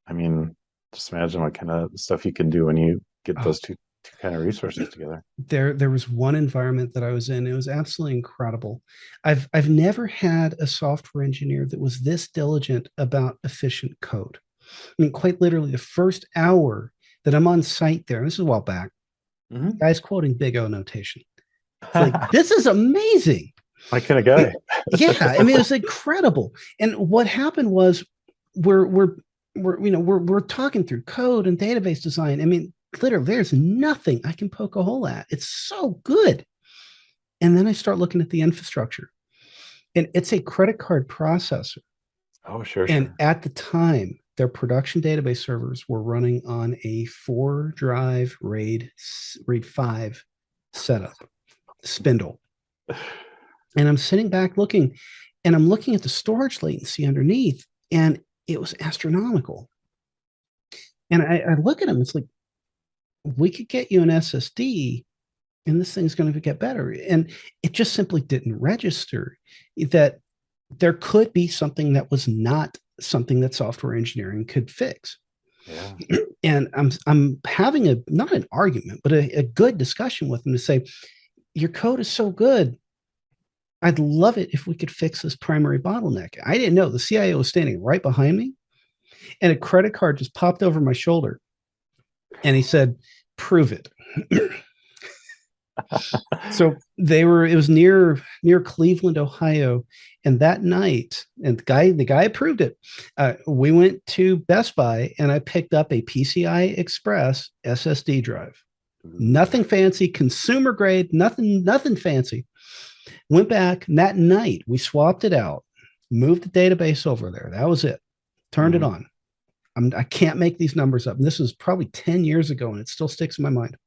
I mean, just imagine what kind of stuff you can do when you get Oh, those two kind of resources together. there was one environment that I was in. It was absolutely incredible. I've never had a software engineer that was this diligent about efficient code. I mean, quite literally, the first hour that I'm on site there, and this is a while back, Hmm. guy's quoting Big O notation. It's like, this is amazing. My kind of I mean, guy. yeah, I mean, it was incredible. And what happened was we're we're we're talking through code and database design. I mean, literally, there's nothing I can poke a hole at. It's so good. And then I start looking at the infrastructure, and it's a credit card processor. Oh, sure, And sure. at the time, their production database servers were running on a 4 drive RAID 5 setup, spindle. And I'm sitting back looking, and I'm looking at the storage latency underneath, and it was astronomical. And I look at them, it's like, we could get you an SSD and this thing's going to get better. And it just simply didn't register that there could be something that was not something that software engineering could fix. Yeah. And I'm having a not an argument, but a good discussion with them to say, your code is so good. I'd love it if we could fix this primary bottleneck. I didn't know the CIO was standing right behind me, and a credit card just popped over my shoulder. And he said, prove it. So it was near Cleveland, Ohio. And that night, and the guy approved it. We went to Best Buy and I picked up a PCI Express SSD drive. Nothing fancy, consumer grade, nothing fancy. Went back, and that night we swapped it out, moved the database over there. That was it. Turned it Mhm. on. I can't make these numbers up. And this was probably 10 years ago, and it still sticks in my mind.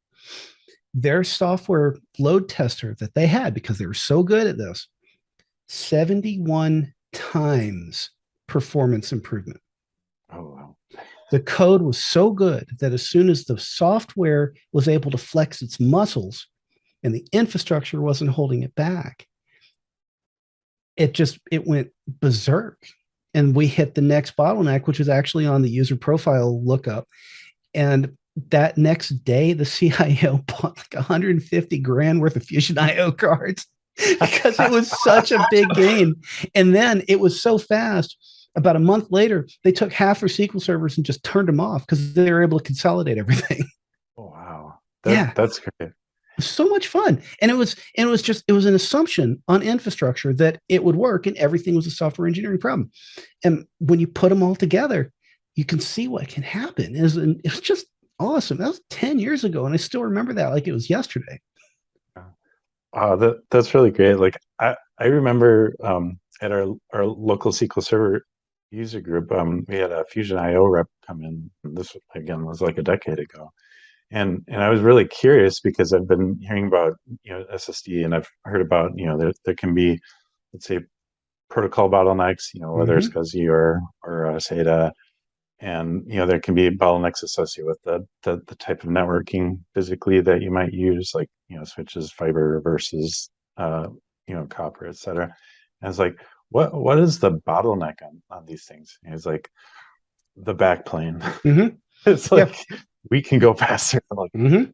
Their software load tester that they had, because they were so good at this, 71 times performance improvement. Oh, wow. The code was so good that as soon as the software was able to flex its muscles and the infrastructure wasn't holding it back, it went berserk. And we hit the next bottleneck, which was actually on the user profile lookup. And that next day, the CIO bought like 150 grand worth of Fusion IO cards because it was such a big gain. And then it was so fast. About a month later, they took half their SQL servers and just turned them off because they were able to consolidate everything. Oh, wow. Yeah, That's great. so much fun. And it was an assumption on infrastructure that it would work and everything was a software engineering problem. And when you put them all together, you can see what can happen. It was just awesome. That was 10 years ago. And I still remember that like it was yesterday. That's really great. Like I remember at our local SQL Server user group, we had a Fusion IO rep come in. This again was like a decade ago, and I was really curious because I've been hearing about SSD, and I've heard about there can be, let's say, protocol bottlenecks, whether it's Mm-hmm. SCSI or SATA, and there can be bottlenecks associated with the type of networking physically that you might use, like switches, fiber versus copper, etc. And it's like, what is the bottleneck on these things? And it's like the backplane. Mm-hmm. It's Yeah. like we can go faster. I'm like, Mm-hmm.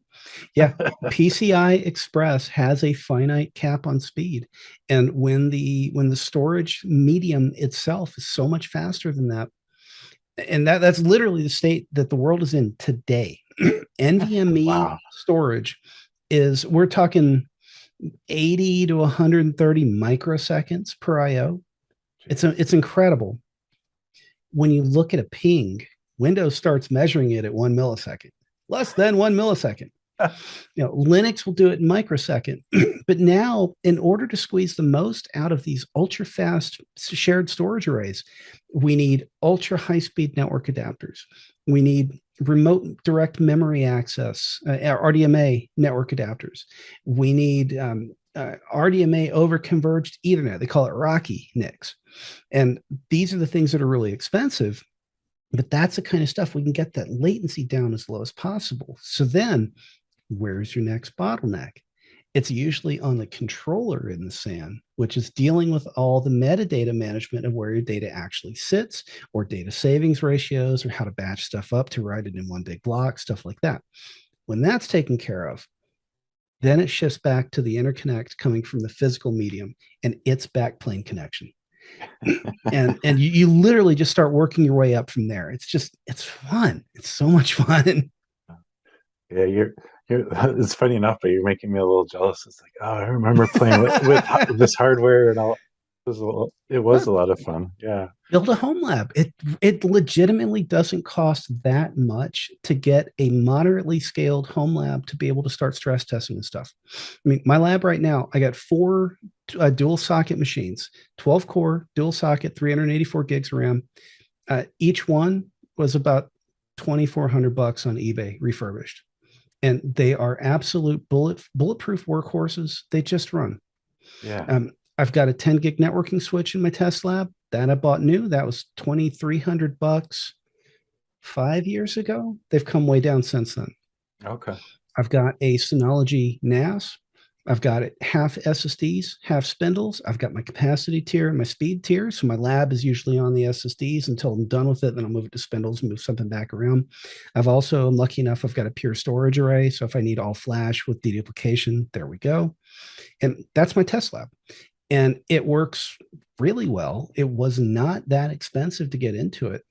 Yeah. PCI Express has a finite cap on speed. And when the storage medium itself is so much faster than that, and that's literally the state that the world is in today. NVMe wow. storage is, we're talking 80 to 130 microseconds per IO. It's incredible. When you look at a ping, Windows starts measuring it at 1 millisecond, less than 1 millisecond. Linux will do it in microsecond. But now, in order to squeeze the most out of these ultra fast shared storage arrays, we need ultra high speed network adapters. We need remote direct memory access, RDMA network adapters. We need RDMA over converged Ethernet. They call it Rocky NICs. And these are the things that are really expensive. But that's the kind of stuff we can get that latency down as low as possible. So then, where's your next bottleneck? It's usually on the controller in the SAN, which is dealing with all the metadata management of where your data actually sits, or data savings ratios, or how to batch stuff up to write it in one big block, stuff like that. When that's taken care of, then it shifts back to the interconnect coming from the physical medium and its backplane connection. And you literally just start working your way up from there. It's fun. It's so much fun. Yeah, it's funny enough, but you're making me a little jealous. It's like, oh, I remember playing with this hardware and all. It was a lot of fun. Yeah. Build a home lab. It legitimately doesn't cost that much to get a moderately scaled home lab to be able to start stress testing and stuff. I mean, my lab right now, I got 4 dual socket machines, 12 core dual socket, 384 gigs of RAM. Each one was about $2,400 on eBay refurbished, and they are absolute bulletproof workhorses. They just run. Yeah. I've got a 10 gig networking switch in my test lab that I bought new. That was $2,300 5 years ago. They've come way down since then. Okay. I've got a Synology NAS. I've got it half SSDs, half spindles. I've got my capacity tier and my speed tier. So my lab is usually on the SSDs until I'm done with it. Then I'll move it to spindles and move something back around. I'm lucky enough, I've got a pure storage array. So if I need all flash with deduplication, there we go. And that's my test lab. And it works really well. It was not that expensive to get into it.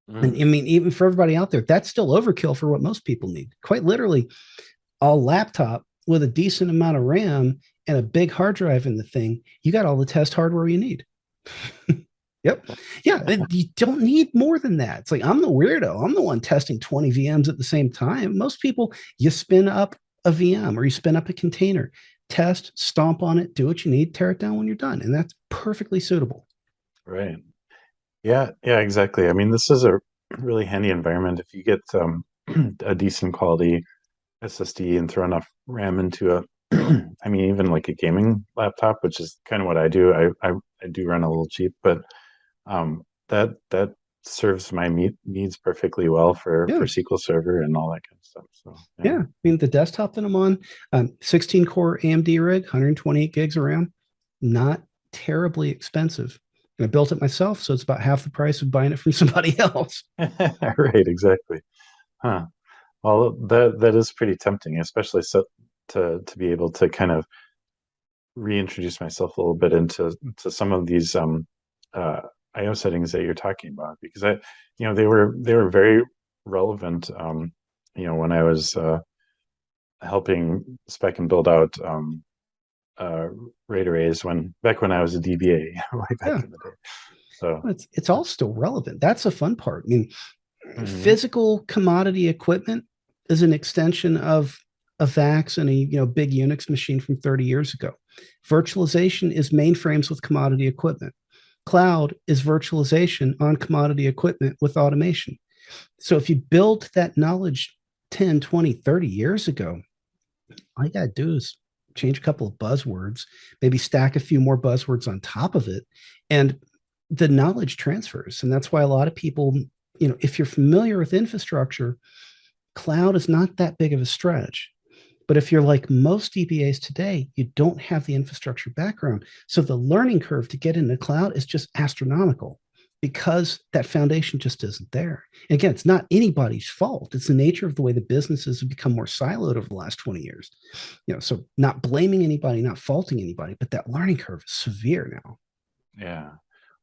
And I mean, even for everybody out there, that's still overkill for what most people need. Quite literally, a laptop with a decent amount of RAM and a big hard drive in the thing, you got all the test hardware you need. Yep. Yeah. You don't need more than that. It's like, I'm the weirdo. I'm the one testing 20 VMs at the same time. Most people, you spin up a VM or you spin up a container, test, stomp on it, do what you need, tear it down when you're done. And that's perfectly suitable. Right. Yeah. Yeah, exactly. I mean, this is a really handy environment. If you get a decent quality SSD and throw enough RAM into a, I mean, even like a gaming laptop, which is kind of what I do. I do run a little cheap, but that serves my needs perfectly well for Yeah. SQL Server and all that kind of stuff. So Yeah. I mean, the desktop that I'm on, 16 core AMD rig, 128 gigs of RAM, not terribly expensive. And I built it myself, so it's about half the price of buying it from somebody else. right, exactly. Huh. Well, that is pretty tempting, especially so to be able to kind of reintroduce myself a little bit into some of these IO settings that you're talking about because they were very relevant. When I was helping spec and build out uh, RAID arrays back when I was a DBA, way back Yeah, in the day. So, well, it's all still relevant. That's the fun part. I mean, mhm. physical commodity equipment is an extension of a VAX and a big Unix machine from 30 years ago. Virtualization is mainframes with commodity equipment. Cloud is virtualization on commodity equipment with automation. So if you built that knowledge 10, 20, 30 years ago, all you got to do is change a couple of buzzwords, maybe stack a few more buzzwords on top of it, and the knowledge transfers. And that's why a lot of people, if you're familiar with infrastructure, cloud is not that big of a stretch. But if you're like most DBAs today, you don't have the infrastructure background. So the learning curve to get into cloud is just astronomical because that foundation just isn't there. And again, it's not anybody's fault. It's the nature of the way the businesses have become more siloed over the last 20 years. So not blaming anybody, not faulting anybody, but that learning curve is severe now. Yeah.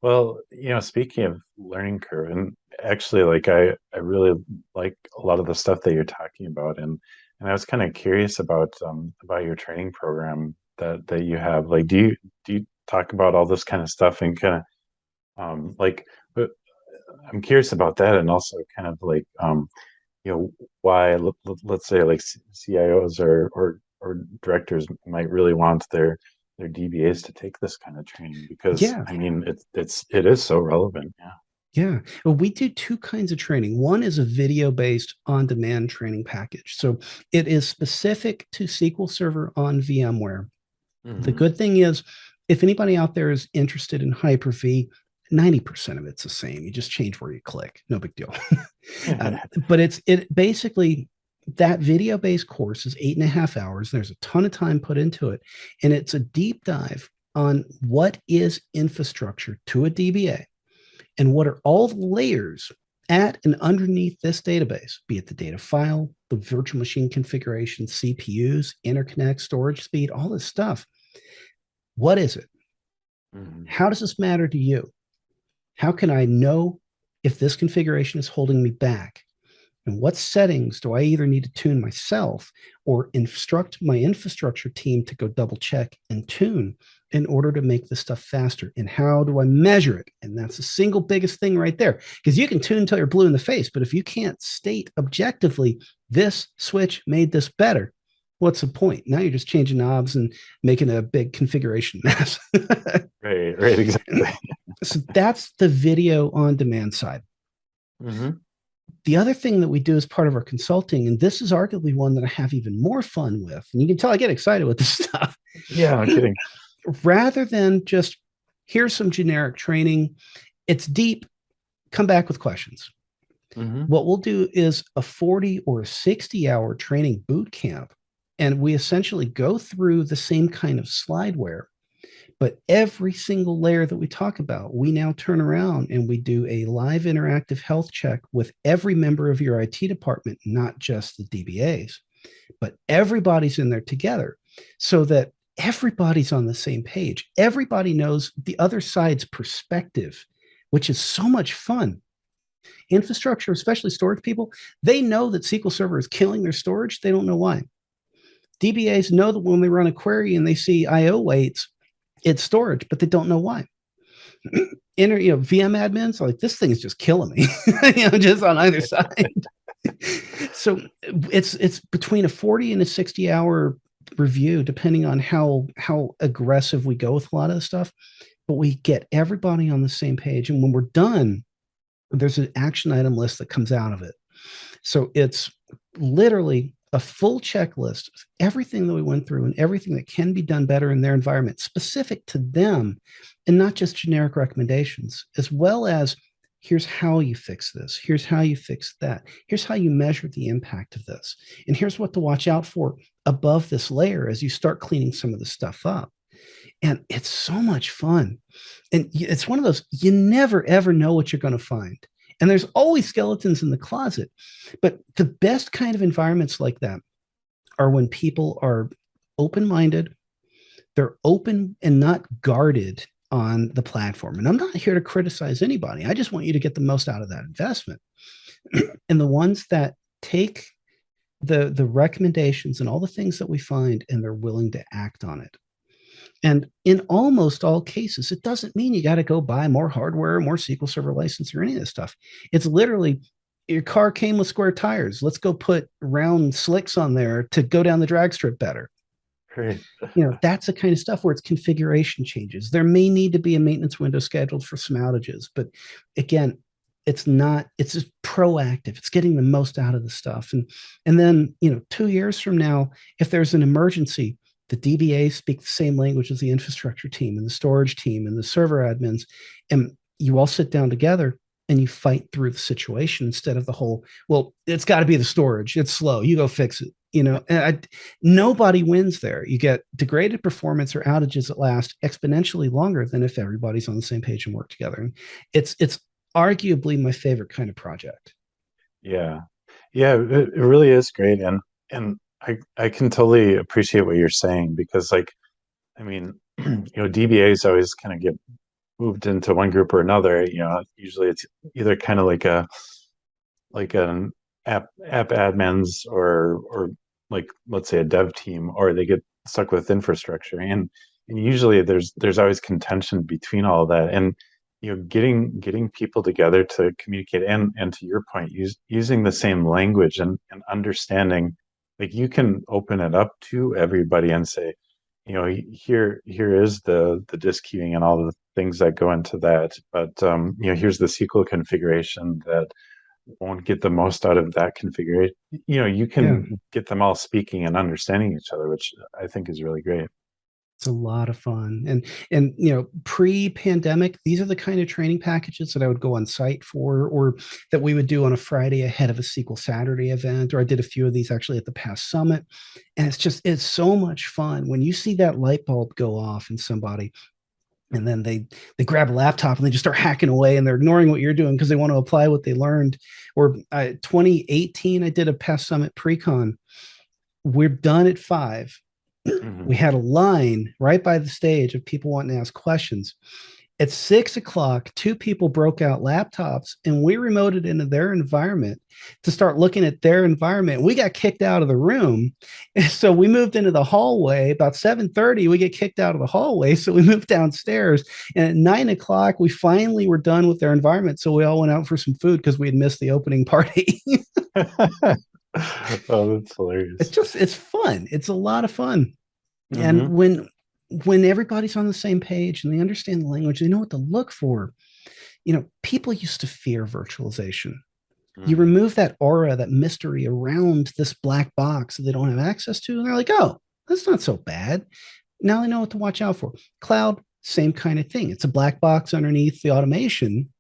Well, speaking of learning curve, and actually, like I really like a lot of the stuff that you're talking about, and I was kind of curious about your training program that you have. Like, do you talk about all this kind of stuff and kind of like, but I'm curious about that, and also kind of like why let's say like CIOs or directors might really want their DBAs to take this kind of training because Yeah. I mean it is so relevant. Yeah. Yeah. Well, we do two kinds of training. One is a video based on demand training package. So it is specific to SQL Server on VMware. The Hmm. good thing is, if anybody out there is interested in Hyper-V, 90% of it's the same. You just change where you click. No big deal. But it basically, that video based course is 8.5 hours. There's a ton of time put into it. And it's a deep dive on what is infrastructure to a DBA and what are all the layers at and underneath this database, be it the data file, the virtual machine configuration, CPUs, interconnect, storage speed, all this stuff. What is it? Hmm. How does this matter to you? How can I know if this configuration is holding me back? And what settings do I either need to tune myself or instruct my infrastructure team to go double check and tune in order to make this stuff faster? And how do I measure it? And that's the single biggest thing right there. Because you can tune until you're blue in the face, but if you can't state objectively, this switch made this better, what's the point? Now you're just changing knobs and making a big configuration mess. Right, right, exactly. So that's the video on demand side. Hmm. The other thing that we do as part of our consulting, and this is arguably one that I have even more fun with, and you can tell I get excited with this stuff, Yeah, no kidding. rather than just here's some generic training, it's deep, come back with questions. Hmm. What we'll do is a 40 or a 60-hour training boot camp, and we essentially go through the same kind of slideware. But every single layer that we talk about, we now turn around and we do a live interactive health check with every member of your IT department, not just the DBAs, but everybody's in there together so that everybody's on the same page. Everybody knows the other side's perspective, which is so much fun. Infrastructure, especially storage people, they know that SQL Server is killing their storage. They don't know why. DBAs know that when they run a query and they see IO weights, it's storage, but they don't know why. VM admins are like, this thing is just killing me, just on either side. So it's between a 40 and a 60-hour review, depending on how aggressive we go with a lot of the stuff. But we get everybody on the same page. And when we're done, there's an action item list that comes out of it. So it's literally a full checklist of everything that we went through and everything that can be done better in their environment, specific to them, and not just generic recommendations, as well as here's how you fix this, here's how you fix that, here's how you measure the impact of this, and here's what to watch out for above this layer as you start cleaning some of the stuff up. And it's so much fun. And it's one of those, you never ever know what you're going to find. And there's always skeletons in the closet. But the best kind of environments like that are when people are open minded, they're open and not guarded on the platform. And I'm not here to criticize anybody. I just want you to get the most out of that investment. And the ones that take the recommendations and all the things that we find and they're willing to act on it. And in almost all cases, it doesn't mean you got to go buy more hardware, more SQL Server license, or any of this stuff. It's literally your car came with square tires. Let's go put round slicks on there to go down the drag strip better. Great. That's the kind of stuff where it's configuration changes. There may need to be a maintenance window scheduled for some outages, but again, it's not, it's just proactive. It's getting the most out of the stuff. And then, 2 years from now, if there's an emergency, the DBAs speak the same language as the infrastructure team and the storage team and the server admins. And you all sit down together and you fight through the situation instead of the whole, well, it's got to be the storage. It's slow. You go fix it. Nobody wins there. You get degraded performance or outages that last exponentially longer than if everybody's on the same page and work together. And it's arguably my favorite kind of project. Yeah. Yeah, it really is great. And I can totally appreciate what you're saying because like, I mean, DBAs always kind of get moved into one group or another. Usually it's either kind of like an app admins or like let's say a dev team, or they get stuck with infrastructure. And usually there's always contention between all of that. And getting people together to communicate and to your point, using the same language and understanding, like you can open it up to everybody and say, here is the disk queuing and all the things that go into that, but here's the SQL configuration that won't get the most out of that configuration. You Yeah. can get them all speaking and understanding each other, which I think is really great. It's a lot of fun. And pre-pandemic, these are the kind of training packages that I would go on site for, or that we would do on a Friday ahead of a SQL Saturday event, or I did a few of these actually at the past summit. And it's so much fun when you see that light bulb go off in somebody, and then they grab a laptop and they just start hacking away and they're ignoring what you're doing because they want to apply what they learned. Or 2018, I did a past summit pre-con. We're done at 5. Mhm. We had a line right by the stage of people wanting to ask questions. At 6 o'clock, 2 people broke out laptops and we remoted into their environment to start looking at their environment. We got kicked out of the room. So we moved into the hallway. About 7:30, we get kicked out of the hallway. So we moved downstairs. And at 9 o'clock, we finally were done with their environment. So we all went out for some food because we had missed the opening party. Oh, that's hilarious. It's fun. It's a lot of fun. And Hmm. when everybody's on the same page and they understand the language, they know what to look for. People used to fear virtualization. You Hmm. remove that aura, that mystery around this black box that they don't have access to, and they're like, oh, that's not so bad. Now they know what to watch out for. Cloud, same kind of thing. It's a black box underneath the automation.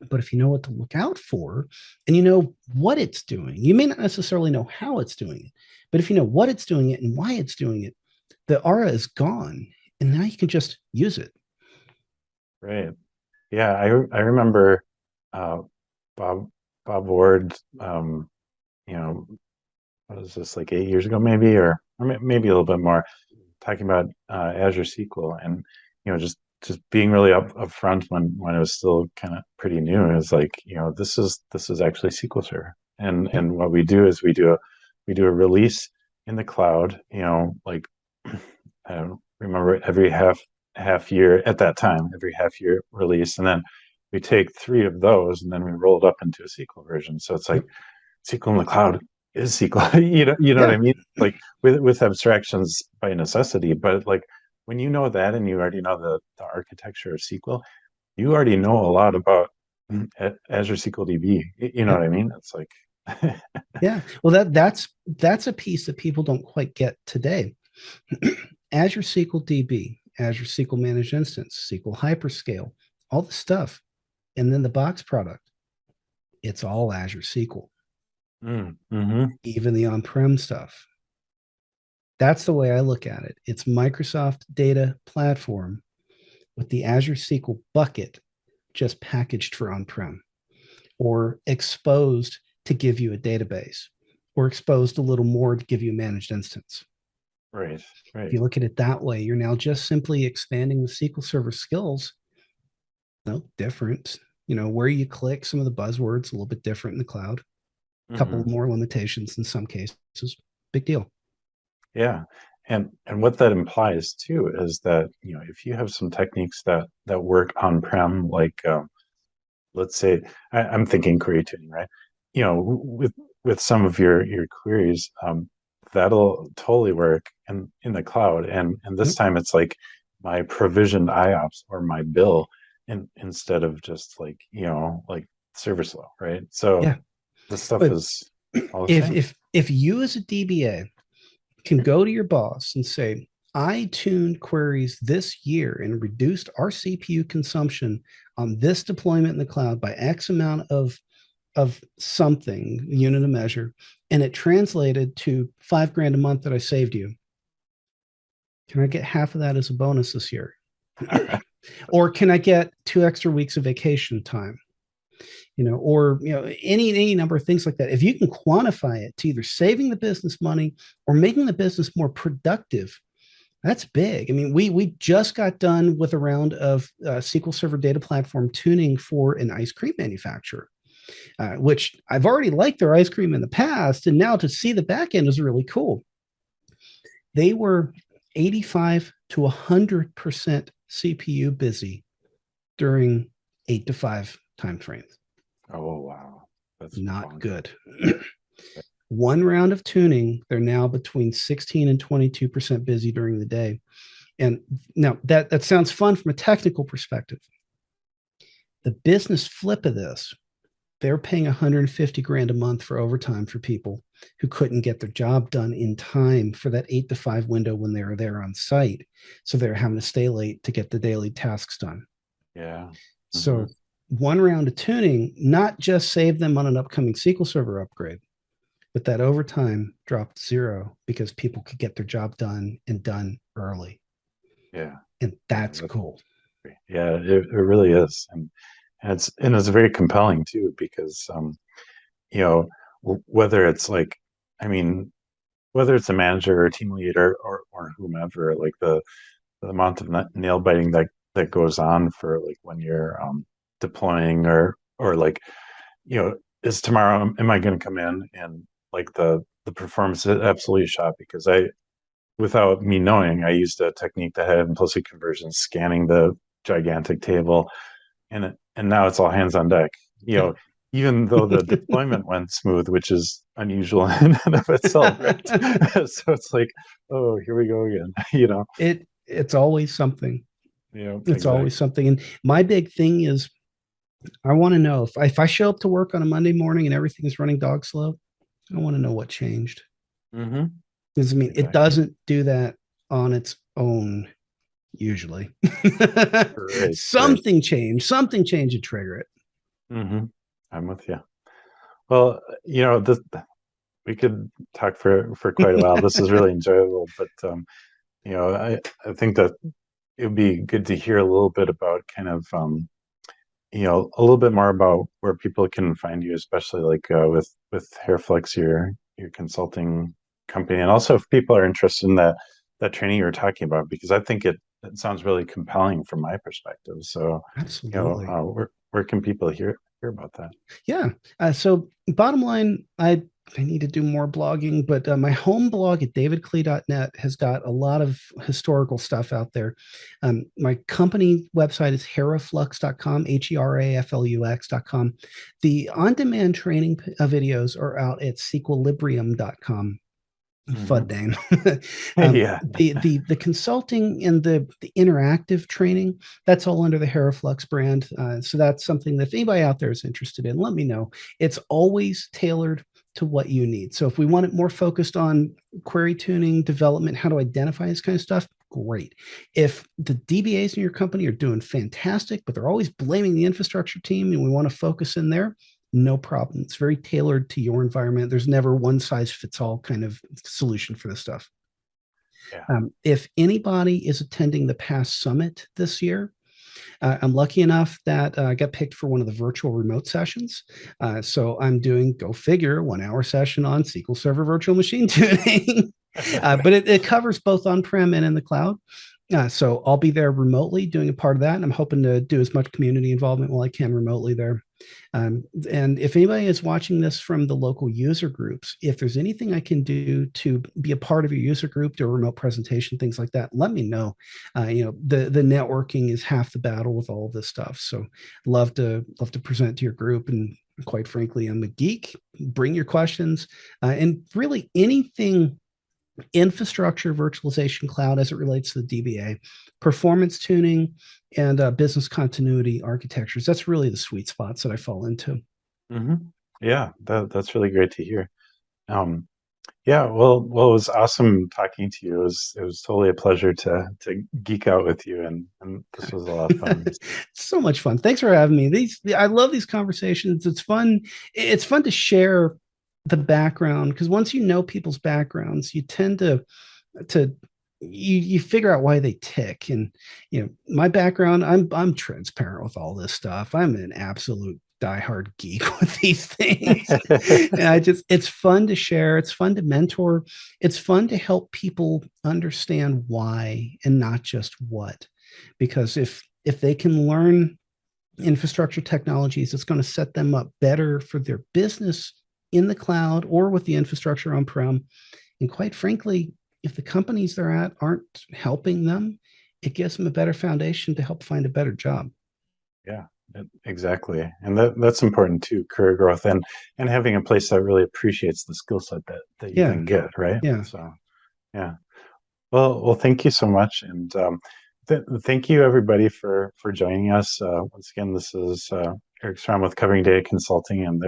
But if you know what to look out for and you know what it's doing, you may not necessarily know how it's doing it, but if you know what it's doing it and why it's doing it, the aura is gone. And now you can just use it. Right. Yeah, I remember uh, Bob Bob Ward. You know, what is this, like 8 years ago, maybe, or maybe a little bit more, talking about Azure SQL, and just being really upfront when it was still kind of pretty new. It was like, this is actually SQL Server, Yep. and what we do is we do a release in the cloud. Like I don't remember, every half year at that time, every half year release, and then we take 3 of those and then we roll it up into a SQL version. So it's like Yep. SQL in the cloud is SQL. You know what I Yeah. mean? Like with abstractions by necessity, but like when you know that and you already know the architecture of SQL, you already know a lot about Azure SQL DB. You know Yep. what I mean? It's like, Yeah. Well, that's a piece that people don't quite get today. Azure SQL DB, Azure SQL Managed Instance, SQL Hyperscale, all the stuff. And then the box product, it's all Azure SQL, mm-hmm. even the on-prem stuff. That's the way I look at it. It's Microsoft Data Platform with the Azure SQL bucket just packaged for on-prem, or exposed to give you a database, or exposed a little more to give you a managed instance. Right. If Right. you look at it that way, you're now just simply expanding the SQL Server skills. No different. Where you click, some of the buzzwords a little bit different in the cloud. A couple Hmm. more limitations in some cases. Big deal. Yeah. And what that implies too is that, if you have some techniques that work on-prem, like let's say I'm thinking query tuning, right? With some of your queries, that'll totally work in the cloud. And this Yep. time it's like my provisioned IOPS or my bill, instead of just like, like server slow, right? So Yeah. this stuff But is all the if same. if if you as a DBA can go to your boss and say, I tuned queries this year and reduced our CPU consumption on this deployment in the cloud by X amount of something, unit of measure, and it translated to $5,000 a month that I saved you. Can I get half of that as a bonus this year? All right. Or can I get 2 extra weeks of vacation time? Or any number of things like that. If you can quantify it to either saving the business money or making the business more productive, that's big. I mean, we just got done with a round of SQL Server data platform tuning for an ice cream manufacturer, which I've already liked their ice cream in the past, and now to see the back end is really cool. They were 85 to 100% CPU busy during 8 to 5 time frames. Oh, wow. That's Not bonkers. good. One round of tuning, they're now between 16 and 22% busy during the day. And now that sounds fun from a technical perspective. The business flip of this, they're paying 150 grand a month for overtime for people who couldn't get their job done in time for that 8 to 5 window when they were there on site. So they're having to stay late to get the daily tasks done. Yeah. Hmm. So one round of tuning not just saved them on an upcoming SQL Server upgrade, but that overtime dropped zero because people could get their job done and done early. Yeah. And Yeah. that's cool. Yeah, it really is. And it's very compelling too, because you know, whether it's like, I mean, whether it's a manager or a team leader or whomever, like the amount of nail biting that goes on for like when you're deploying, or like, is tomorrow, am I going to come in and like the performance is absolutely shot because without me knowing, I used a technique that had implicit conversion scanning the gigantic table, and now it's all hands on deck. You Yeah. know, even though the deployment went smooth, which is unusual in and of itself, right? So it's like, oh, here we go again. It's always something. It's Exactly. always something. And my big thing is I want to know if I show up to work on a Monday morning and everything is running dog slow, I want to know what changed. Mm-hmm. Because I mean, it Exactly. doesn't do that on its own usually. Right. Right. Something changed to trigger it. Mm-hmm. I'm with you. Well, this we could talk for quite a while. This is really enjoyable, but I think that it would be good to hear a little bit about kind of a little bit more about where people can find you, especially like with Hairflex, your consulting company, and also if people are interested in that training you were talking about, because I think it sounds really compelling from my perspective. So, Absolutely. where can people hear about that? Yeah. So bottom line, I need to do more blogging, but my home blog at davidklee.net has got a lot of historical stuff out there. My company website is heraflux.com, heraflux.com. The on-demand training videos are out at sequilibrium.com. Hmm. Fun name. Yeah. The consulting and the interactive training, that's all under the Heraflux brand. So that's something that if anybody out there is interested in, let me know. It's always tailored to what you need. So if we want it more focused on query tuning, development, how to identify this kind of stuff, great. If the DBAs in your company are doing fantastic, but they're always blaming the infrastructure team and we want to focus in there, no problem. It's very tailored to your environment. There's never one size fits all kind of solution for this stuff. Yeah. If anybody is attending the PASS Summit this year, I'm lucky enough that I got picked for one of the virtual remote sessions. So I'm doing, go figure, 1 hour session on SQL Server virtual machine tuning. But it covers both on-prem and in the cloud. So I'll be there remotely doing a part of that, and I'm hoping to do as much community involvement while I can remotely there. And if anybody is watching this from the local user groups, if there's anything I can do to be a part of your user group, do a remote presentation, things like that, let me know. The networking is half the battle with all of this stuff. So love to present to your group. And quite frankly, I'm a geek. Bring your questions, and really anything infrastructure, virtualization, cloud as it relates to the DBA, performance tuning, and business continuity architectures. That's really the sweet spots that I fall into. Hmm. Yeah, that's really great to hear. Um, yeah, well, it was awesome talking to you. It was totally a pleasure to geek out with you, and this was a lot of fun. So much fun. Thanks for having me. I love these conversations. It's fun. It's fun to share the background, because once you know people's backgrounds, you tend to you figure out why they tick. And my background, I'm transparent with all this stuff. I'm an absolute diehard geek with these things. And it's fun to share, it's fun to mentor, it's fun to help people understand why and not just what. Because if they can learn infrastructure technologies, it's going to set them up better for their business in the cloud or with the infrastructure on-prem. And quite frankly, if the companies they're at aren't helping them, it gives them a better foundation to help find a better job. Yeah, exactly. And that's important too, career growth and having a place that really appreciates the skill set that you Yeah. then get, right? Yeah. So, yeah. Well, thank you so much, and thank you everybody for joining us. Once again, this is Eric Strom with Covering Data Consulting, and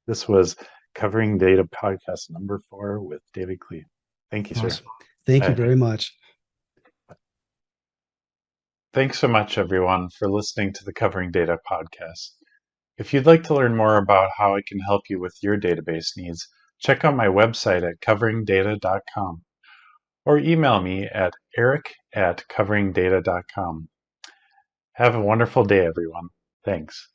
this was Covering Data podcast number 4 with David Klee. Thank you, sir. Awesome. Thank you Uh, very much. Thanks so much, everyone, for listening to the Covering Data podcast. If you'd like to learn more about how I can help you with your database needs, check out my website at coveringdata.com or email me at eric@coveringdata.com. Have a wonderful day, everyone. Thanks.